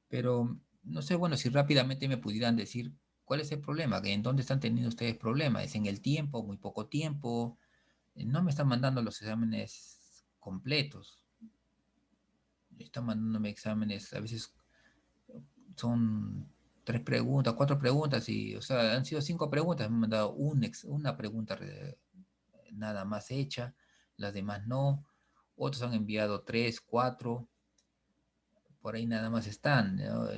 pero no sé, bueno, si rápidamente me pudieran decir cuál es el problema, que en dónde están teniendo ustedes problemas, es en el tiempo, muy poco tiempo, no me están mandando los exámenes completos, están mandándome exámenes, a veces son 3 preguntas, 4 preguntas, y, o sea, han sido 5 preguntas, me han mandado una pregunta nada más hecha, las demás no, otros han enviado 3, 4, por ahí nada más están, ¿no?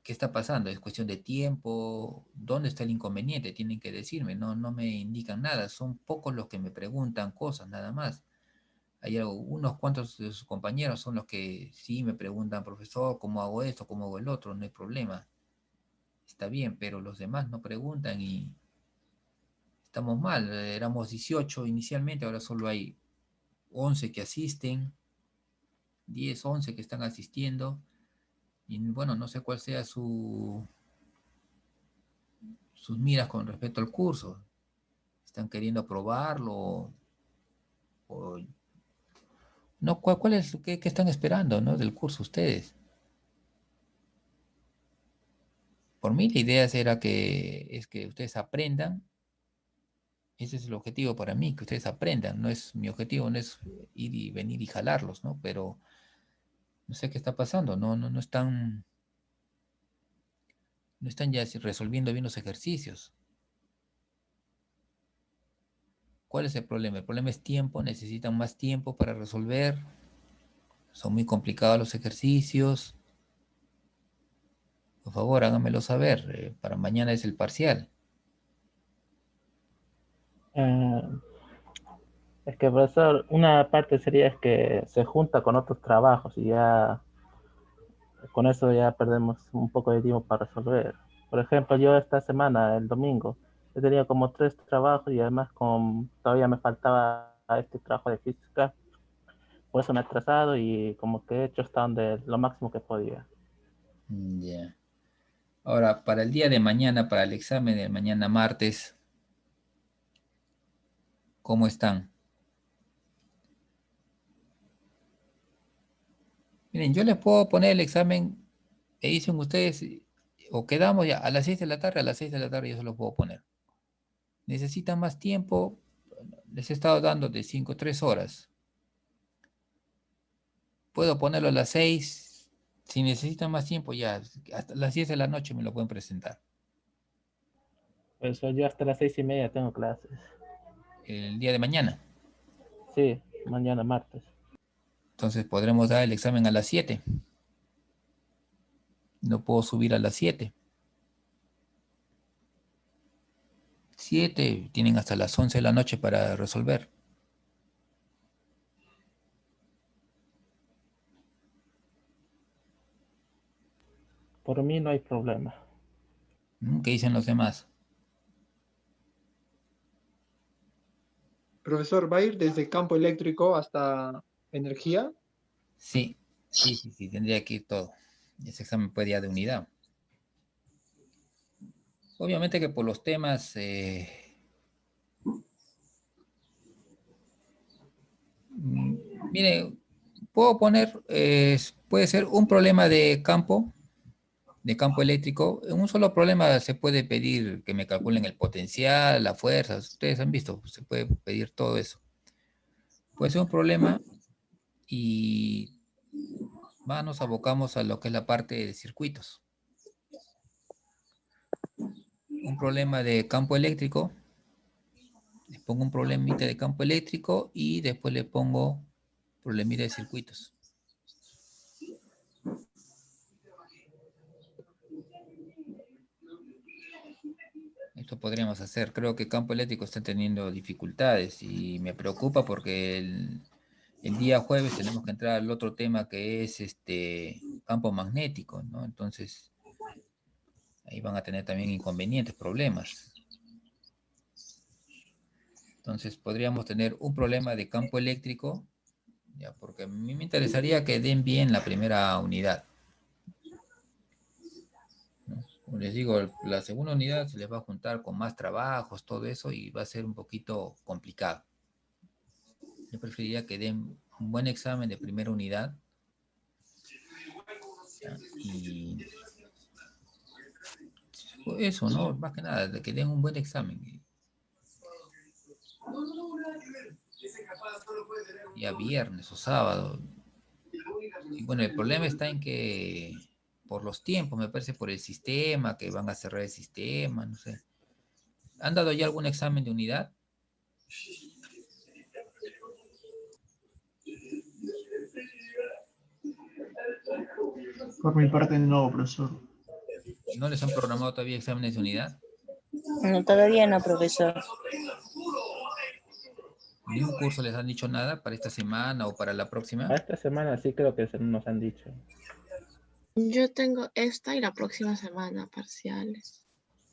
¿Qué está pasando? ¿Es cuestión de tiempo? ¿Dónde está el inconveniente? Tienen que decirme, no me indican nada, son pocos los que me preguntan cosas, nada más. Hay unos cuantos de sus compañeros son los que sí me preguntan, profesor, ¿cómo hago esto? ¿Cómo hago el otro? No hay problema. Está bien, pero los demás no preguntan y estamos mal. Éramos 18 inicialmente, ahora solo hay 11 que asisten, 10, 11 que están asistiendo. Y bueno, no sé cuál sea sus miras con respecto al curso. ¿Están queriendo aprobarlo? O no, ¿cuál es, qué están esperando, ¿no? Del curso ustedes? Por mí la idea era que ustedes aprendan. Ese es el objetivo para mí, que ustedes aprendan. No es mi objetivo, no es ir y venir y jalarlos, ¿no? Pero no sé qué está pasando. No están ya resolviendo bien los ejercicios. ¿Cuál es el problema? El problema es tiempo, necesitan más tiempo para resolver. Son muy complicados los ejercicios. Por favor, háganmelo saber. Para mañana es el parcial. Eh, es que, profesor, una parte sería es que se junta con otros trabajos y ya con eso ya perdemos un poco de tiempo para resolver. Por ejemplo, yo esta semana, el domingo, he tenido como 3 trabajos y además todavía me faltaba este trabajo de física, por eso me he atrasado y como que he hecho hasta donde lo máximo que podía. Ya. Ahora, para el día de mañana, para el examen de mañana martes, ¿cómo están? Miren, yo les puedo poner el examen que dicen ustedes, o quedamos ya a las 6 de la tarde, a las 6 de la tarde yo se los puedo poner. Necesitan más tiempo, les he estado dando de 5 3 horas. Puedo ponerlo a las 6. Si necesitan más tiempo, ya hasta las 10 de la noche me lo pueden presentar. Por eso yo hasta las 6:30 tengo clases. El día de mañana. Sí, mañana martes. Entonces podremos dar el examen a las 7. No puedo subir a las 7. 7, tienen hasta las 11 de la noche para resolver. Por mí no hay problema. ¿Qué dicen los demás? Profesor, ¿va a ir desde campo eléctrico hasta energía? Sí, tendría que ir todo. Ese examen puede ir de unidad. Obviamente que por los temas, mire, puedo poner, puede ser un problema de campo eléctrico. En un solo problema se puede pedir que me calculen el potencial, la fuerza. Ustedes han visto, se puede pedir todo eso. Puede ser un problema y nos abocamos a lo que es la parte de circuitos. Un problema de campo eléctrico, le pongo un problemita de campo eléctrico y después le pongo problemita de circuitos. Esto podríamos hacer. Creo que campo eléctrico está teniendo dificultades y me preocupa porque el día jueves tenemos que entrar al otro tema que es campo magnético, ¿no? Entonces, ahí van a tener también inconvenientes, problemas. Entonces, podríamos tener un problema de campo eléctrico, ya, porque a mí me interesaría que den bien la primera unidad, ¿no? Como les digo, la segunda unidad se les va a juntar con más trabajos, todo eso, y va a ser un poquito complicado. Yo preferiría que den un buen examen de primera unidad, ¿ya? Y eso, ¿no? Más que nada, de que den un buen examen. Ya viernes o sábado. Y bueno, el problema está en que por los tiempos, me parece por el sistema, que van a cerrar el sistema, no sé. ¿Han dado ya algún examen de unidad? Por mi parte, no, profesor. ¿No les han programado todavía exámenes de unidad? No, todavía no, profesor. ¿Ni un curso les han dicho nada para esta semana o para la próxima? A esta semana sí creo que nos han dicho. Yo tengo esta y la próxima semana parciales.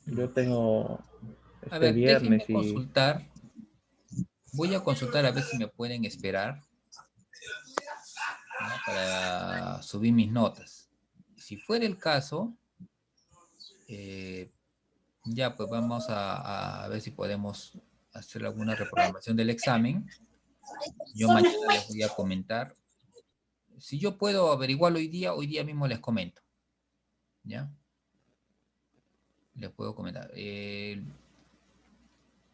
Yo tengo A este ver, déjenme viernes y... consultar. Voy a consultar a ver si me pueden esperar, ¿no? Para subir mis notas. Si fuera el caso, ya pues vamos a ver si podemos hacer alguna reprogramación del examen. Yo mañana les voy a comentar. Si yo puedo averiguarlo hoy día mismo les comento. ¿Ya? Les puedo comentar.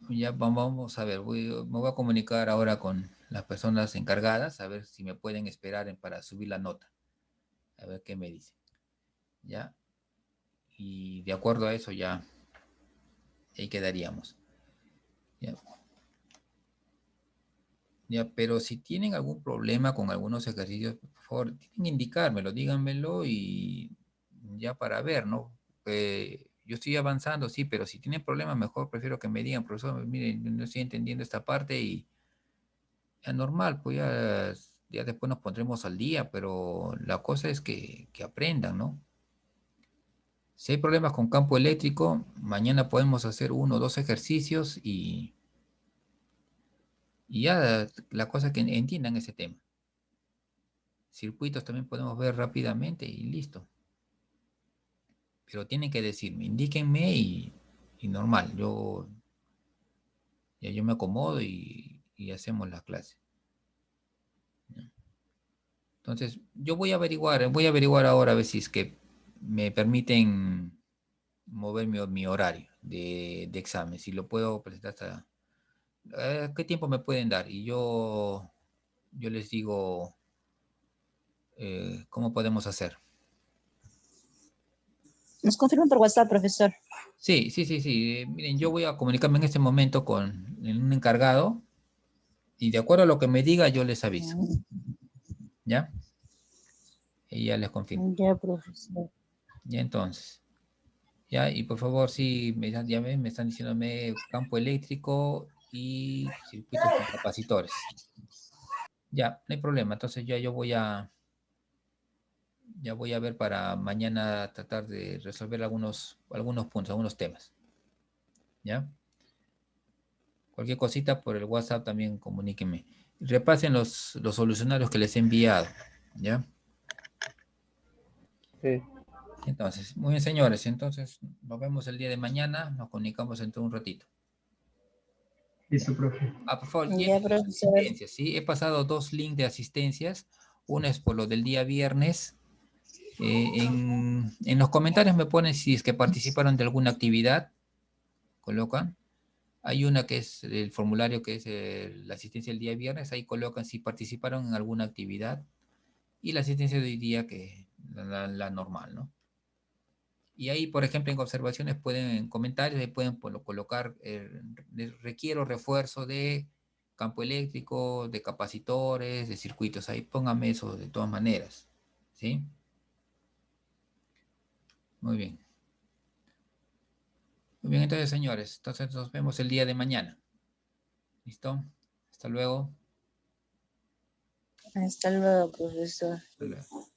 Ya vamos a ver, me voy a comunicar ahora con las personas encargadas, a ver si me pueden esperar para subir la nota. A ver qué me dicen. ¿Ya? Y de acuerdo a eso ya ahí quedaríamos. ¿Ya? Ya, pero si tienen algún problema con algunos ejercicios, por favor, tienen que indicármelo, díganmelo y ya para ver, ¿no? Yo estoy avanzando, sí, pero si tienen problemas, mejor prefiero que me digan, profesor, miren, no estoy entendiendo esta parte y ya normal, pues ya después nos pondremos al día, pero la cosa es que aprendan, ¿no? Si hay problemas con campo eléctrico, mañana podemos hacer 1 o 2 ejercicios y ya la cosa es que entiendan ese tema. Circuitos también podemos ver rápidamente y listo. Pero tienen que decirme, indíquenme y normal, yo me acomodo y hacemos la clase. Entonces, yo voy a averiguar ahora a ver si es que me permiten mover mi horario de examen, si lo puedo presentar hasta... ¿qué tiempo me pueden dar? Y yo les digo cómo podemos hacer. Nos confirman por WhatsApp, profesor. Sí. Miren, yo voy a comunicarme en este momento con un encargado y de acuerdo a lo que me diga, yo les aviso. ¿Ya? Y ya les confirmo. Ya, profesor. Ya entonces. Ya, y por favor, sí, ya ven, me están diciéndome campo eléctrico y circuitos con capacitores. Ya, no hay problema. Entonces ya yo ya voy a ver para mañana tratar de resolver algunos puntos, algunos temas. ¿Ya? Cualquier cosita por el WhatsApp también comuníquenme. Repasen los solucionarios que les he enviado. ¿Ya? Sí. Entonces, muy bien, señores. Entonces, nos vemos el día de mañana. Nos comunicamos dentro de un ratito. Listo, profe. Ah, por favor, Ya, llenen las profesor. asistencias, ¿sí? He pasado 2 links de asistencias. Una es por lo del día viernes. En los comentarios me ponen si es que participaron de alguna actividad. Colocan. Hay una que es el formulario que es la asistencia del día viernes. Ahí colocan si participaron en alguna actividad. Y la asistencia de hoy día, que la normal, ¿no? Y ahí, por ejemplo, en observaciones pueden, en comentarios, ahí pueden colocar, requiero refuerzo de campo eléctrico, de capacitores, de circuitos. Ahí póngame eso de todas maneras. ¿Sí? Muy bien. Muy bien, entonces, señores. Entonces nos vemos el día de mañana. ¿Listo? Hasta luego. Hasta luego, profesor. Hasta luego.